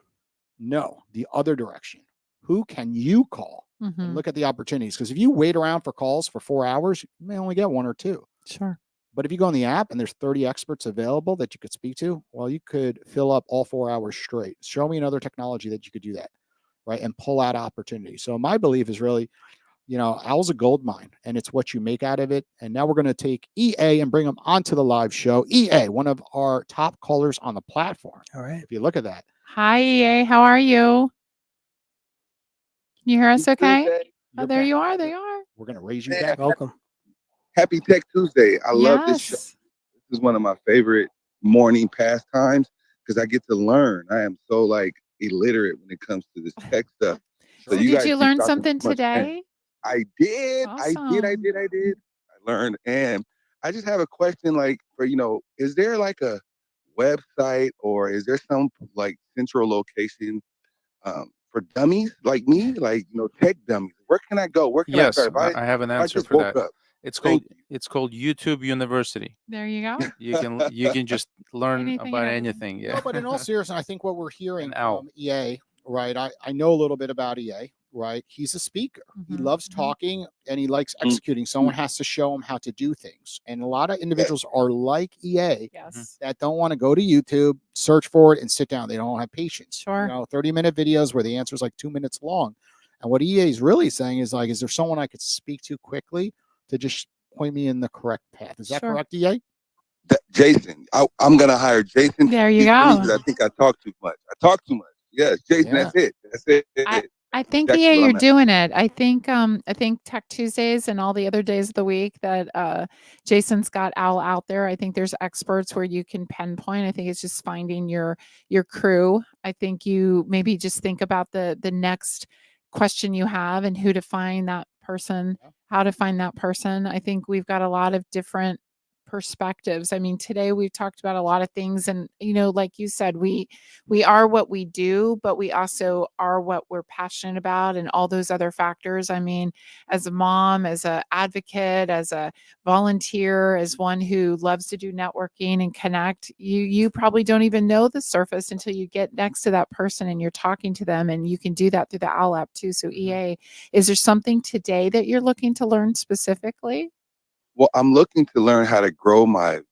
no, the other direction. Who can you call? And look at the opportunities. Because if you wait around for calls for 4 hours, you may only get 1 or 2. Sure. But if you go on the app and there's 30 experts available that you could speak to, well, you could fill up all 4 hours straight. Show me another technology that you could do that, right? And pull out opportunities. So my belief is really, Owwll's a gold mine, and it's what you make out of it. And now we're going to take EA and bring him onto the live show. EA, one of our top callers on the platform. All right. If you look at that. Hi, EA. How are you? Can you hear us okay? Oh, there you are. There you are. We're going to raise you back. Welcome. Happy Tech Tuesday. I love this show. Yes. This is one of my favorite morning pastimes because I get to learn. I am so illiterate when it comes to this tech stuff. So Did guys you keep learn talking something too much. And today? I did. Awesome. I did. I learned. And I just have a question for, is there like a website or is there some central location for dummies like me, tech dummies? Where can I go? Where can I Yes, start? If I have an I answer just for woke that. up. It's Thank called YouTube University. There you go. You can just learn Anything about and anything. Yeah. No, but in all seriousness, I think what we're hearing And Owwll. from EA, right? I know a little bit about EA, right? He's a speaker. He loves talking and he likes executing. Someone has to show him how to do things. And a lot of individuals are like EA Yes. that don't want to go to YouTube, search for it, and sit down. They don't have patience. Sure. 30-minute videos where the answer is like 2 minutes long. And what EA is really saying is is there someone I could speak to quickly to just point me in the correct path? Is that Sure. correct, EA? Jason. I'm going to hire Jason. There you Because go. I think I talk too much. Yes, Jason, Yeah. That's it. I think That's EA, what you're I'm at. doing it. I think Tech Tuesdays and all the other days of the week that Jason's got Owwll out there. I think there's experts where you can pinpoint. I think it's just finding your crew. I think you maybe just think about the next question you have and who to find that person, how to find that person. I think we've got a lot of different perspectives. I mean, today we've talked about a lot of things, and like you said, we are what we do, but we also are what we're passionate about, and all those other factors. I mean, as a mom, as an advocate, as a volunteer, as one who loves to do networking and connect, you probably don't even know the surface until you get next to that person and you're talking to them, and you can do that through the Owwll app too. So EA, is there something today that you're looking to learn specifically? Well, I'm looking to learn how to grow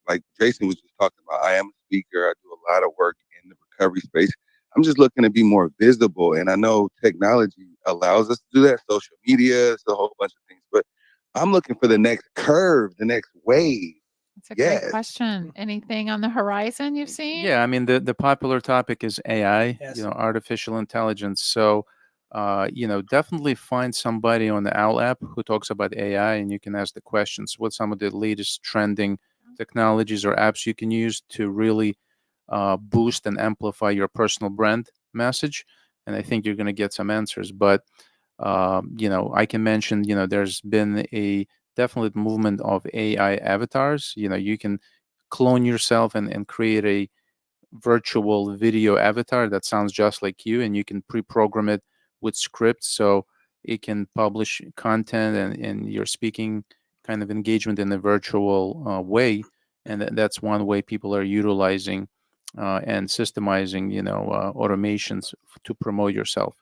like Jason was just talking about. I am a speaker. I do a lot of work in the recovery space. I'm just looking to be more visible. And I know technology allows us to do that. Social media, it's a whole bunch of things. But I'm looking for the next curve, the next wave. That's a great question. Anything on the horizon you've seen? Yeah, I mean the popular topic is AI, Yes. artificial intelligence. So definitely find somebody on the Owwll app who talks about AI, and you can ask the questions. What some of the latest trending technologies or apps you can use to really boost and amplify your personal brand message, and I think you're going to get some answers. But I can mention, there's been a definite movement of AI avatars. You can clone yourself and create a virtual video avatar that sounds just like you, and you can pre-program it with scripts so it can publish content and your speaking kind of engagement in a virtual way. And that's one way people are utilizing and systemizing, automations to promote yourself.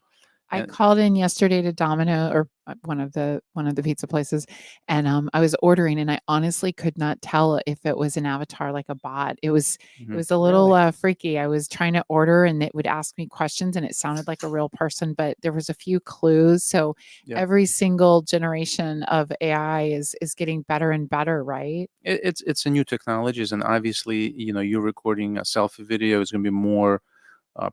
I And called in yesterday to Domino or one of the pizza places, and I was ordering, and I honestly could not tell if it was an avatar like a bot. It was Mhm. a little freaky. I was trying to order, and it would ask me questions, and it sounded like a real person, but there was a few clues. So Yeah. every single generation of AI is getting better and better, right? It's a new technologies, and obviously, you're recording a selfie video is going to be more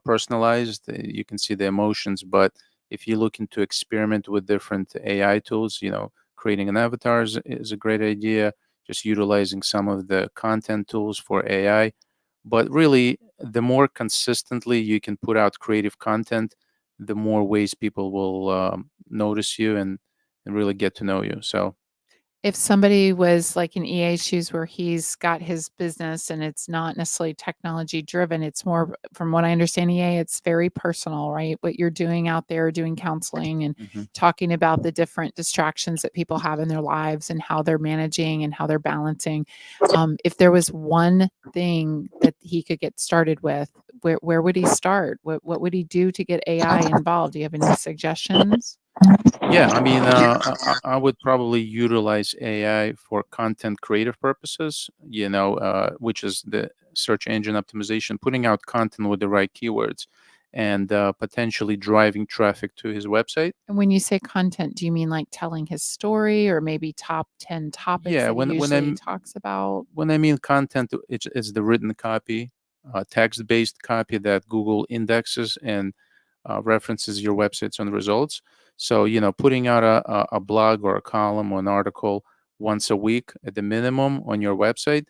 personalized. You can see the emotions, but if you're looking to experiment with different AI tools, creating an avatar is a great idea. Just utilizing some of the content tools for AI. But really, the more consistently you can put out creative content, the more ways people will notice you and really get to know you. So If somebody was like in EA's shoes where he's got his business and it's not necessarily technology driven, it's more, from what I understand, EA, it's very personal, right? What you're doing out there, doing counseling and mhm. talking about the different distractions that people have in their lives and how they're managing and how they're balancing. If there was one thing that he could get started with, where would he start? What would he do to get AI involved? Do you have any suggestions? Yeah, I mean, I would probably utilize AI for content creative purposes, which is the search engine optimization, putting out content with the right keywords and potentially driving traffic to his website. And when you say content, do you mean like telling his story or maybe top 10 topics Yeah, that he when usually I'm talks about? when I mean content, it's the written copy, text-based copy that Google indexes and references your websites on results. So, putting out a blog or a column or an article once a week at the minimum on your website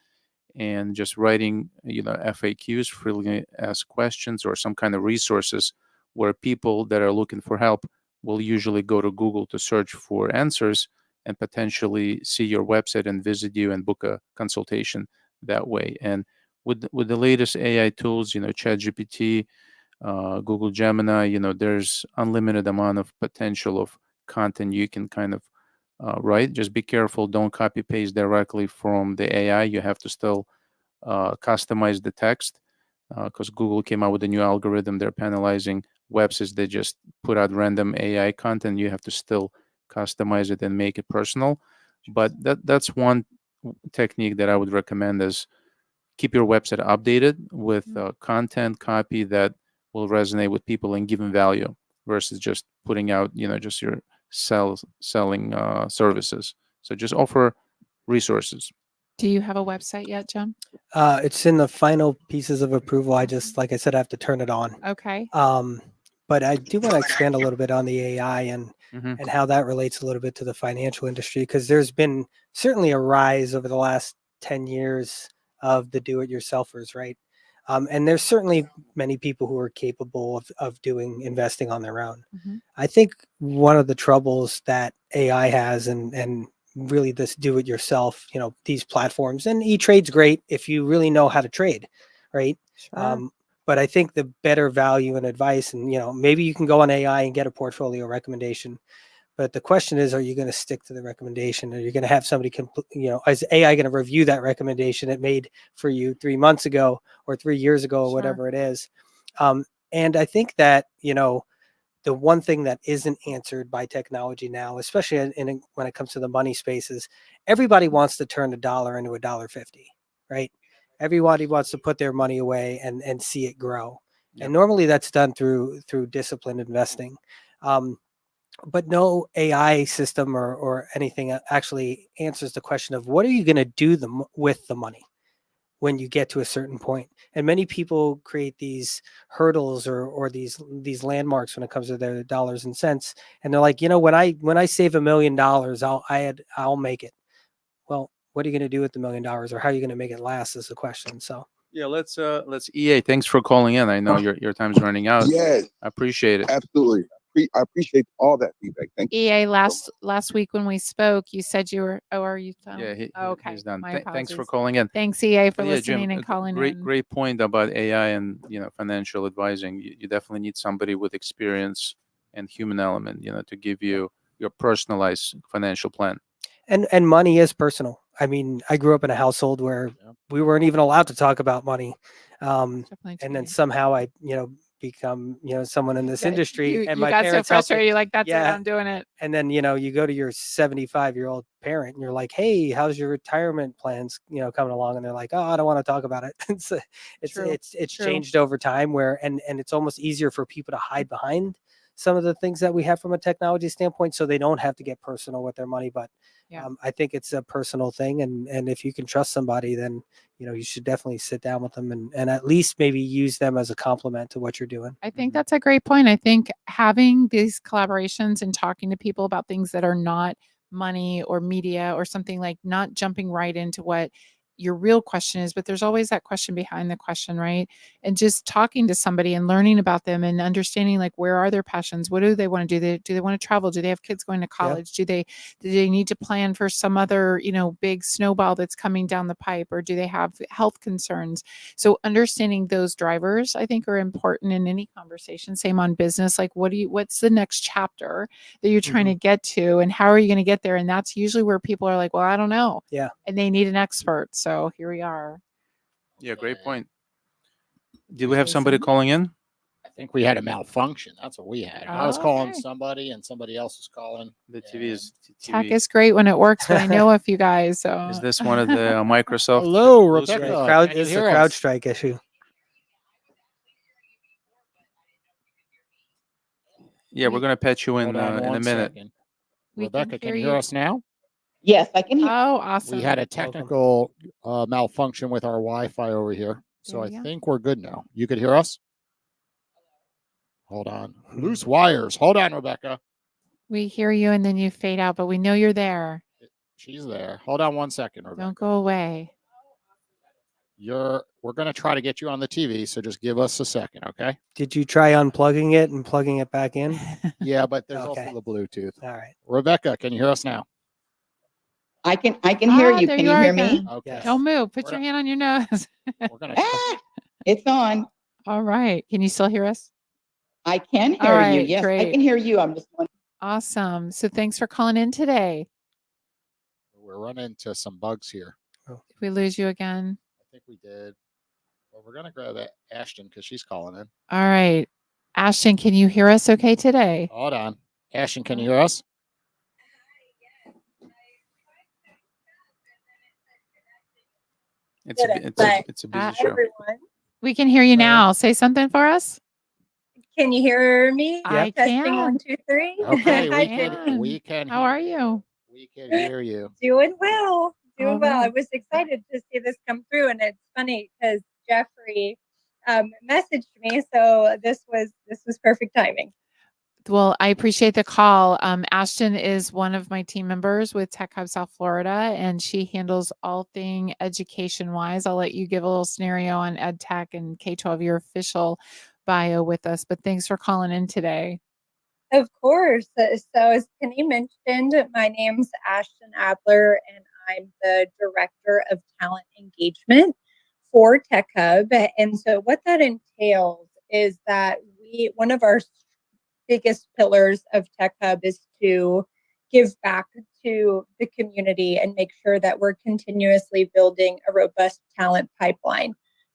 and just writing, FAQs, frequently asked questions, or some kind of resources where people that are looking for help will usually go to Google to search for answers and potentially see your website and visit you and book a consultation that way. And with the latest AI tools, ChatGPT, Google Gemini, there's unlimited amount of potential of content you can kind of write. Just be careful, don't copy paste directly from the AI. You have to still customize the text because Google came out with a new algorithm. They're penalizing websites that just put out random AI content. You have to still customize it and make it personal. But that's one technique that I would recommend is keep your website updated with content copy that will resonate with people and give them value versus just putting out, just your selling services. So just offer resources. Do you have a website yet, Jim? It's in the final pieces of approval. I just, like I said, I have to turn it on. Okay. But I do want to expand a little bit on the AI Mm-hmm. and how that relates a little bit to the financial industry, because there's been certainly a rise over the last 10 years of the do-it-yourselfers, right? And there's certainly many people who are capable of doing investing on their own. Mhm. I think one of the troubles that AI has and really this do-it-yourself, these platforms, and E-Trade's great if you really know how to trade, right? Sure. But I think the better value and advice, and maybe you can go on AI and get a portfolio recommendation. But the question is, are you going to stick to the recommendation? Are you going to have somebody, is AI going to review that recommendation it made for you 3 months ago or 3 years ago or Sure. whatever it is? And I think that, the one thing that isn't answered by technology now, especially when it comes to the money spaces, everybody wants to turn a dollar into $1.50, right? Everybody wants to put their money away and see it grow. Yep. And normally that's done through disciplined investing. But no AI system or anything actually answers the question of what are you going to do with the money when you get to a certain point. And many people create these hurdles or these landmarks when it comes to their dollars and cents. And they're like, when I save $1 million, I'll make it. Well, what are you going to do with the $1 million, or how are you going to make it last is the question. So Yeah, let's EA. Thanks for calling in. I know your time's running out. Yes, I appreciate it. absolutely. I appreciate all that feedback. Thank you. EA, so last week when we spoke, you said you were. Oh, are you done? Yeah, Okay. he's done. My Thanks for apologies. calling in. Thanks, EA, for But yeah, Jim, listening and calling in. great point about AI and financial advising. You definitely need somebody with experience and human element, to give you your personalized financial plan. And money is personal. I mean, I grew up in a household where we weren't even allowed to talk about money. Definitely And then true. somehow I, become, someone in this industry, and You my got so parents helped me. frustrated. You're like, that's it. Yeah. I'm doing it. And then, you go to your 75-year-old parent and you're like, hey, how's your retirement plans, coming along? And they're like, oh, I don't want to talk about it. True. It's True. changed over time where, and it's almost easier for people to hide behind some of the things that we have from a technology standpoint, so they don't have to get personal with their money. But Yeah. I think it's a personal thing. And if you can trust somebody, then, you should definitely sit down with them and at least maybe use them as a compliment to what you're doing. I think that's a great point. I think having these collaborations and talking to people about things that are not money or media or something, like not jumping right into what your real question is, but there's always that question behind the question, right? And just talking to somebody and learning about them and understanding, like, where are their passions? What do they want to do? Do they want to travel? Do they have kids going to college? Do they need to plan for some other, big snowball that's coming down the pipe, or do they have health concerns? So understanding those drivers, I think, are important in any conversation. Same on business. Like, what's the next chapter that you're trying to get to, and how are you going to get there? And that's usually where people are like, well, I don't know. Yeah. And they need an expert. So here we are. Yeah, great point. Did we have somebody calling in? I think we had a malfunction. That's what we had. I was calling Okay. somebody and somebody else was calling. The TV is Tech TV. is great when it works, but I know a few guys. So Is this one of the Microsoft? Hello, blue Rebecca. screen? Crowd can you is hear the us? CrowdStrike issue. Yeah, we're gonna patch you in Hold on in a one minute. second. We Rebecca, can hear you hear us now? Yes, I can hear. Oh, awesome. We had a technical malfunction with our Wi-Fi over here. So There I we go. think we're good now. You could hear us? Hold on. Loose wires. Hold on, Rebecca. We hear you and then you fade out, but we know you're there. She's there. Hold on one second, Rebecca. Don't go away. We're going to try to get you on the TV, so just give us a second, okay? Did you try unplugging it and plugging it back in? Yeah, but there's Okay. also the Bluetooth. All right. Rebecca, can you hear us now? I can hear you. There Can you you are hear me? again. Okay. Don't move. Put We're your not- hand on your nose. We're going to Ah, it's on. All right. Can you still hear us? I can All hear you. right, Yes, I great. can hear you. I'm just wondering. Awesome. So thanks for calling in today. We're running into some bugs here. Did we lose you again? I think we did. Well, we're going to grab Ashton because she's calling in. All right. Ashton, can you hear us okay today? Hold on. Ashton, can you hear us? It's a busy show. Everyone, We can hear you now. Say something for us. can you hear me? I Testing can. 1, 2, 3. Okay, Hi, we can. How are you? We can hear you. Doing well. All I right. was excited to see this come through, and it's funny because Jeffrey messaged me, so this was perfect timing. Well, I appreciate the call. Ashton is one of my team members with Tech Hub South Florida, and she handles all thing education wise. I'll let you give a little scenario on ed tech and K-12, your official bio with us, but thanks for calling in today. Of course. So as Penny mentioned, my name's Ashton Adler, and I'm the Director of Talent Engagement for Tech Hub. And so what that entails is that one of our biggest pillars of Tech Hub is to give back to the community and make sure that we're continuously building a robust talent pipeline.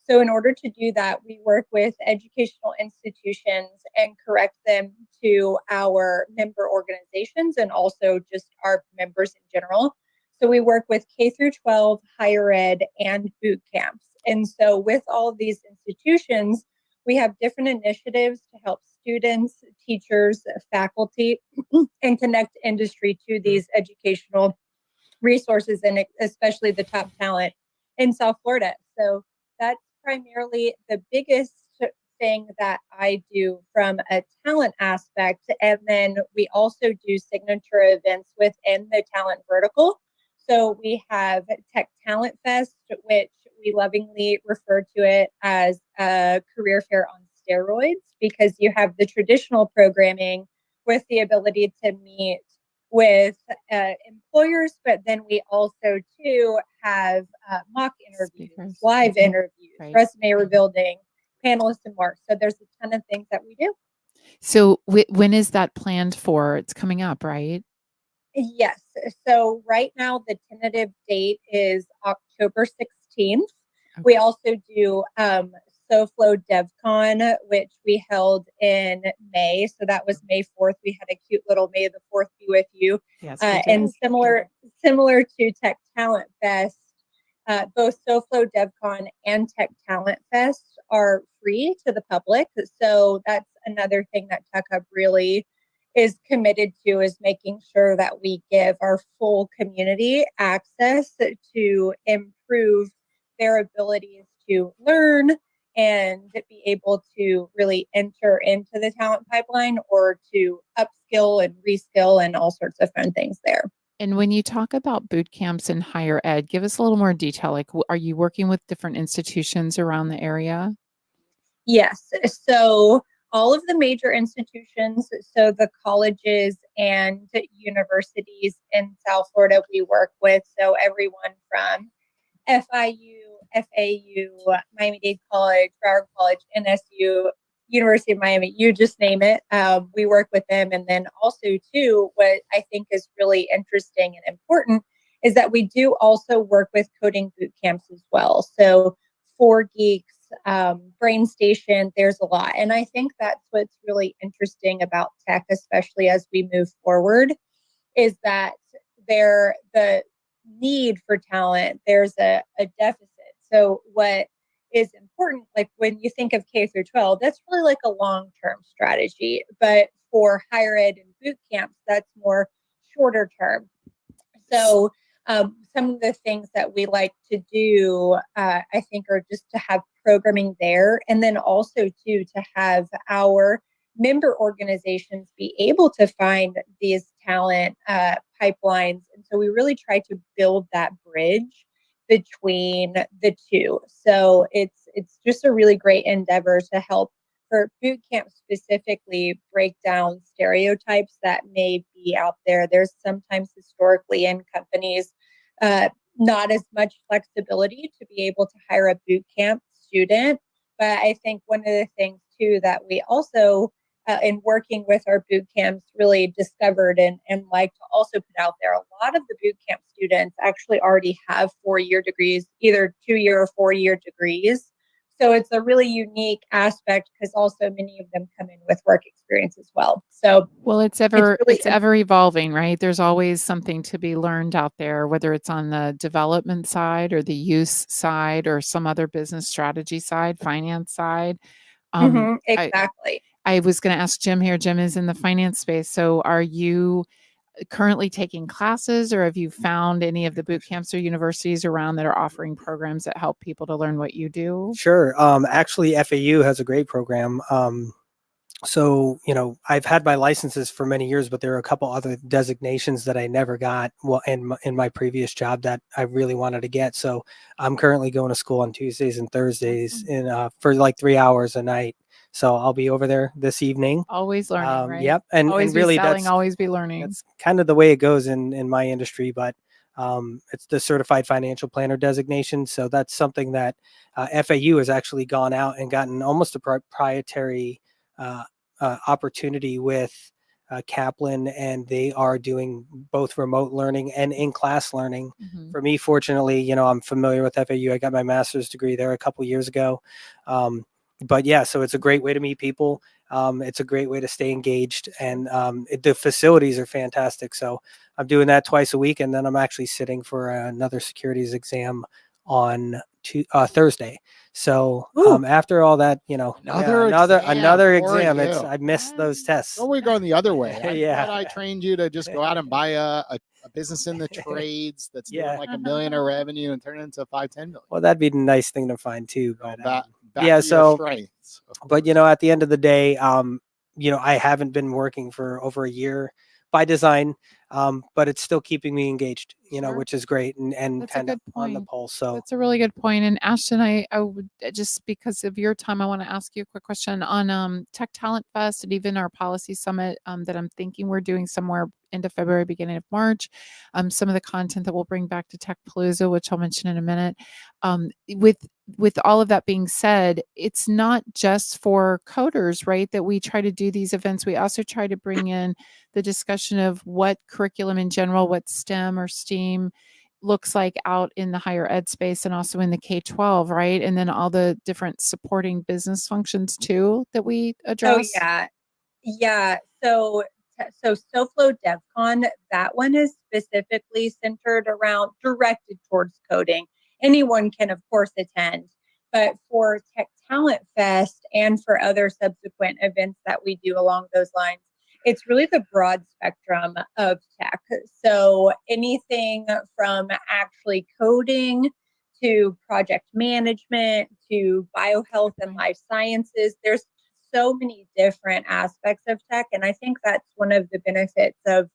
So in order to do that, we work with educational institutions and correct them to our member organizations and also just our members in general. So we work with K through 12, higher ed, and boot camps. And so with all of these institutions, we have different initiatives to help students, teachers, faculty, and connect industry to these educational resources and especially the top talent in South Florida. So that's primarily the biggest thing that I do from a talent aspect. And then we also do signature events within the talent vertical. So we have Tech Talent Fest, which we lovingly refer to it as a career fair on steroids, because you have the traditional programming with the ability to meet with employers, but then we also too have mock interviews, Speakers. live interviews, Right. resume rebuilding, panelists, and more. So there's a ton of things that we do. So when is that planned for? It's coming up, right? Yes. So right now the tentative date is October 16th. We also do SoFlo DevCon, which we held in May. So that was May 4th. We had a cute little May the 4th be with you. Yes. And similar to Tech Talent Fest, both SoFlo DevCon and Tech Talent Fest are free to the public. So that's another thing that Tech Hub really is committed to, is making sure that we give our full community access to improve their abilities to learn and be able to really enter into the talent pipeline or to upskill and reskill and all sorts of fun things there. And when you talk about boot camps in higher ed, give us a little more detail. Like, are you working with different institutions around the area? Yes. So all of the major institutions, so the colleges and universities in South Florida we work with. So everyone from FIU, FAU, Miami-Dade College, Broward College, NSU, University of Miami, you just name it. We work with them. And then also too, what I think is really interesting and important is that we do also work with coding boot camps as well. So 4Geeks, Brain Station, there's a lot. And I think that's what's really interesting about tech, especially as we move forward, is that the need for talent, there's a deficit. So what is important, like when you think of K through 12, that's really like a long-term strategy. But for higher ed and boot camps, that's more shorter term. So some of the things that we like to do, I think, are just to have programming there, and then also to have our member organizations be able to find these talent pipelines. And so we really try to build that bridge between the two. So it's just a really great endeavor to help, for boot camp specifically, break down stereotypes that may be out there. There's sometimes historically in companies not as much flexibility to be able to hire a boot camp student. But I think one of the things too that we also in working with our boot camps really discovered and like to also put out there, a lot of the boot camp students actually already have 4-year degrees, either 2-year or 4-year degrees. So it's a really unique aspect because also many of them come in with work experience as well. So it's ever evolving, right? There's always something to be learned out there, whether it's on the development side or the use side or some other business strategy side, finance side. Exactly. I was going to ask Jim here. Jim is in the finance space. So are you currently taking classes, or have you found any of the boot camps or universities around that are offering programs that help people to learn what you do? Sure. Actually, FAU has a great program. So, I've had my licenses for many years, but there are a couple other designations that I never got in my previous job that I really wanted to get. So I'm currently going to school on Tuesdays and Thursdays for like 3 hours a night. So I'll be over there this evening. Always learning, right? Yep. And really be selling, always be learning. That's kind of the way it goes in my industry, but it's the certified financial planner designation. So that's something that FAU has actually gone out and gotten almost a proprietary opportunity with Kaplan, and they are doing both remote learning and in-class learning. For me, fortunately, I'm familiar with FAU. I got my master's degree there a couple years ago. But yeah, so it's a great way to meet people. It's a great way to stay engaged, and the facilities are fantastic. So I'm doing that twice a week, and then I'm actually sitting for another securities exam on Thursday. So after all that, another exam. I missed those tests. So we're going the other way. Yeah. I trained you to just go out and buy a business in the trades that's doing like $1 million in revenue and turn it into 5-10 million. Well, that'd be a nice thing to find too. But back yeah, to your strengths, but at the end of the day, I haven't been working for over a year by design, but it's still keeping me engaged. Sure. which is great and That's a kind of good on the point. pulse. So That's a really good point. And Ashton, I would just because of your time, I want to ask you a quick question on Tech Talent Fest and even our policy summit that I'm thinking we're doing somewhere end of February, beginning of March. Some of the content that we'll bring back to Tech Palooza, which I'll mention in a minute. With all of that being said, it's not just for coders, right? That we try to do these events. We also try to bring in the discussion of what curriculum in general, what STEM or STEAM looks like out in the higher ed space and also in the K-12, right? And then all the different supporting business functions too that we Oh address. yeah. Yeah. So SoFlo DevCon, that one is specifically centered around directed towards coding. Anyone can of course attend, but for Tech Talent Fest and for other subsequent events that we do along those lines, it's really the broad spectrum of tech. So anything from actually coding to project management to biohealth and life sciences. There's so many different aspects of tech. And I think that's one of the benefits of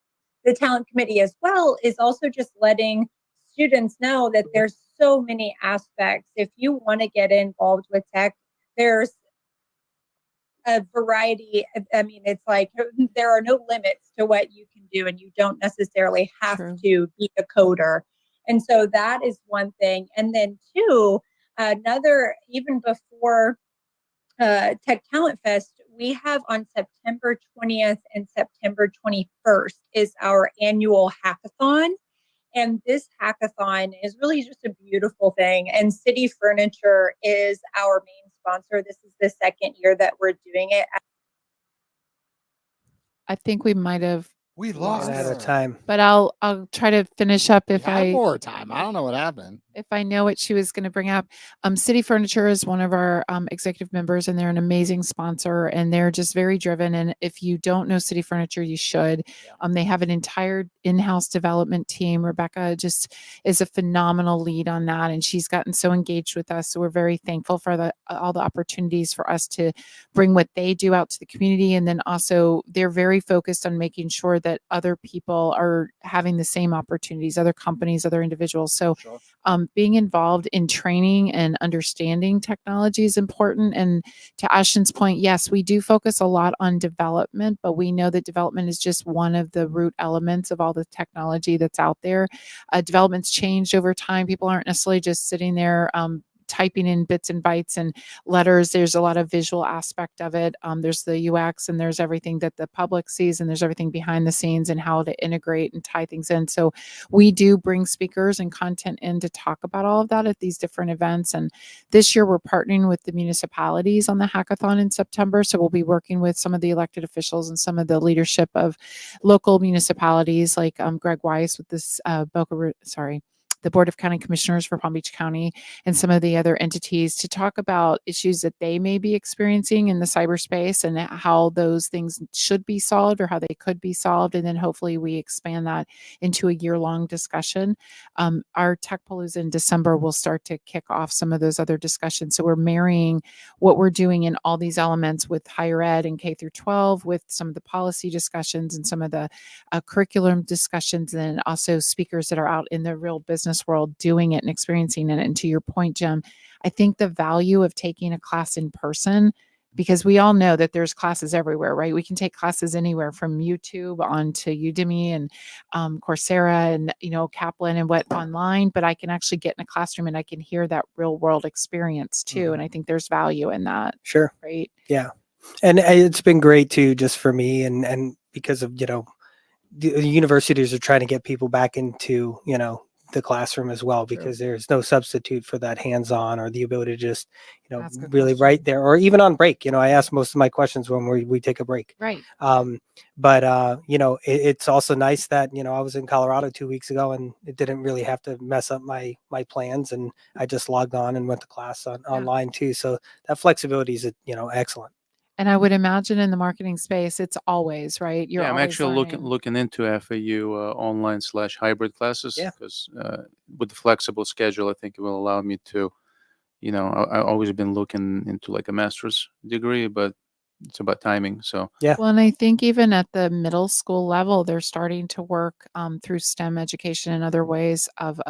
the talent committee as well, is also just letting students know that there's so many aspects. If you want to get involved with tech, there's a variety. I mean, it's like there are no limits to what you can do, and you don't necessarily have True. to be a coder. And so that is one thing. And then two, another, even before Tech Talent Fest, we have on September 20th and September 21st is our annual hackathon. And this hackathon is really just a beautiful thing. And City Furniture is our main sponsor. This is the second year that we're doing it. I think we might have, We ran lost out her. of time. but I'll try to finish up We if had I more time. I don't know what happened. if I know what she was going to bring up. City Furniture is one of our executive members, and they're an amazing sponsor, and they're just very driven. And if you don't know City Furniture, you should. They have an entire in-house development team. Rebecca just is a phenomenal lead on that, and she's gotten so engaged with us. So we're very thankful for all the opportunities for us to bring what they do out to the community. And then also they're very focused on making sure that other people are having the same opportunities, other companies, other individuals. So Sure. being involved in training and understanding technology is important. And to Ashton's point, yes, we do focus a lot on development, but we know that development is just one of the root elements of all the technology that's out there. Development's changed over time. People aren't necessarily just sitting there typing in bits and bytes and letters. There's a lot of visual aspect of it. There's the UX, and there's everything that the public sees, and there's everything behind the scenes and how to integrate and tie things in. So we do bring speakers and content in to talk about all of that at these different events. And this year we're partnering with the municipalities on the hackathon in September. So we'll be working with some of the elected officials and some of the leadership of local municipalities like Greg Weiss with this the Board of County Commissioners for Palm Beach County and some of the other entities to talk about issues that they may be experiencing in the cyberspace and how those things should be solved or how they could be solved. And then hopefully we expand that into a year-long discussion. Our Tech Palooza in December will start to kick off some of those other discussions. So we're marrying what we're doing in all these elements with higher ed and K through 12 with some of the policy discussions and some of the curriculum discussions, and also speakers that are out in the real business world doing it and experiencing it. And to your point, Jim, I think the value of taking a class in person, because we all know that there's classes everywhere, right? We can take classes anywhere from YouTube on to Udemy and Coursera and, Kaplan and what online, but I can actually get in a classroom and I can hear that real world experience too. And I think there's value in that. Sure. Right. Yeah. And it's been great too, just for me and because of, the universities are trying to get people back into, the classroom as well, because there's no substitute for that hands-on or the ability to just, Ask a really question. right there, or even on break. I ask most of my questions when we take a break. Right. But it's also nice that, I was in Colorado 2 weeks ago and it didn't really have to mess up my plans, and I just logged on and went to class online too. So that flexibility is, excellent. And I would imagine in the marketing space, it's always right. You're Yeah, I'm always actually learning. looking into FAU online/hybrid classes Yeah. because with the flexible schedule, I think it will allow me to, I've always been looking into like a master's degree, but it's about timing. So Well, and I think even at the middle school level, they're starting to work through STEM education and other ways of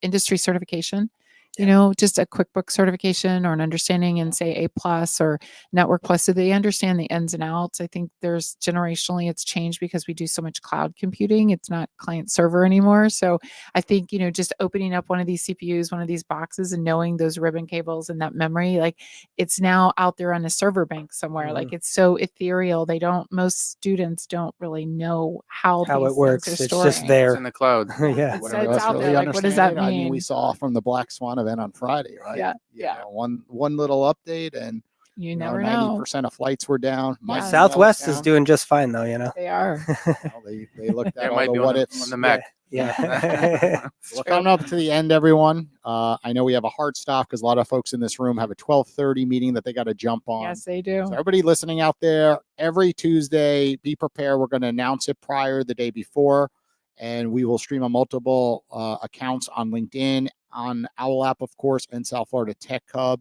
industry certification. You know, just a QuickBooks certification or an understanding in, say, A plus or Network plus, so they understand the ins and outs. I think there's generationally it's changed because we do so much cloud computing. It's not client server anymore. So I think, you know, just opening up one of these CPUs, one of these boxes, and knowing those ribbon cables and that memory, like it's now out there on a server bank somewhere. Like it's so ethereal. Most students don't really know how How these it works. things are It's storing. just there. it's in the cloud. Yeah. It's Whatever it's else out really there. Like, what does that understand it. I mean, we mean? saw from the Black Swan event on Friday, right? Yeah, You yeah. know, one little update, and You never know. 90% of flights were down. My Yeah. email was Southwest is down. doing just fine though, you know. They are. Well, they looked There at all might the be what on ifs. the Mac. Yeah. We're coming up to the end, everyone. I know we have a hard stop because a lot of folks in this room have a 12:30 meeting that they got to jump on. Yes, they do. So everybody listening out there, every Tuesday, be prepared. We're going to announce it prior the day before, and we will stream on multiple accounts on LinkedIn, on Owwll App, of course, and South Florida Tech Hub.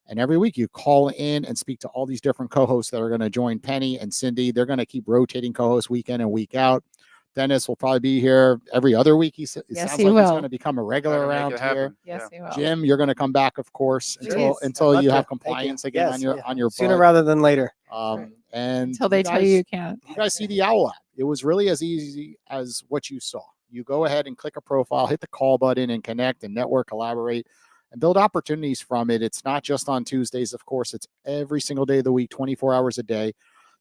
And every week you call in and speak to all these different co-hosts that are going to join Penny and Cindy. They're going to keep rotating co-hosts week in and week out. Dennis will probably be here every other week. It sounds he like he's will. going to become a regular Try to make around it here. happen. Yes, they will. Jim, you're going to come back, of course, Please. until I'd love you to. have Thank you. compliance again Yes, yeah. on your Sooner butt. rather than later. And Until they tell you can't. you guys see the Owwll App. It was really as easy as what you saw. You go ahead and click a profile, hit the call button, and connect and network, collaborate, and build opportunities from it. It's not just on Tuesdays, of course. It's every single day of the week, 24 hours a day.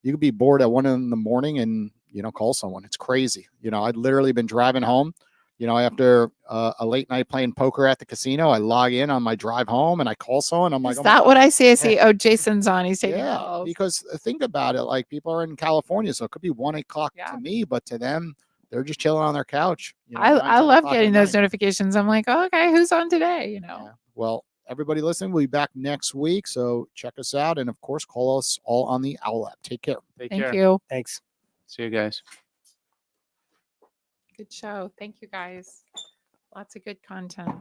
You could be bored at 1 a.m. and call someone. It's crazy. I'd literally been driving home. After a late night playing poker at the casino, I log in on my drive home and I call someone. I'm like, Is oh my that what God. I see? I see, oh, Jason's on. He's taking Yeah, calls. because think about it. Like people are in California, so it could be 1 o'clock Yeah. to me, but to them, they're just chilling on their couch. I 9, 10 love o'clock at getting those night. notifications. I'm like, oh, okay, who's on today? Yeah. Well, everybody listening, we'll be back next week. So check us out. And of course, call us all on the Owwll App. Take care. Take Thank care. you. Thanks. See you guys. Good show. Thank you guys. Lots of good content.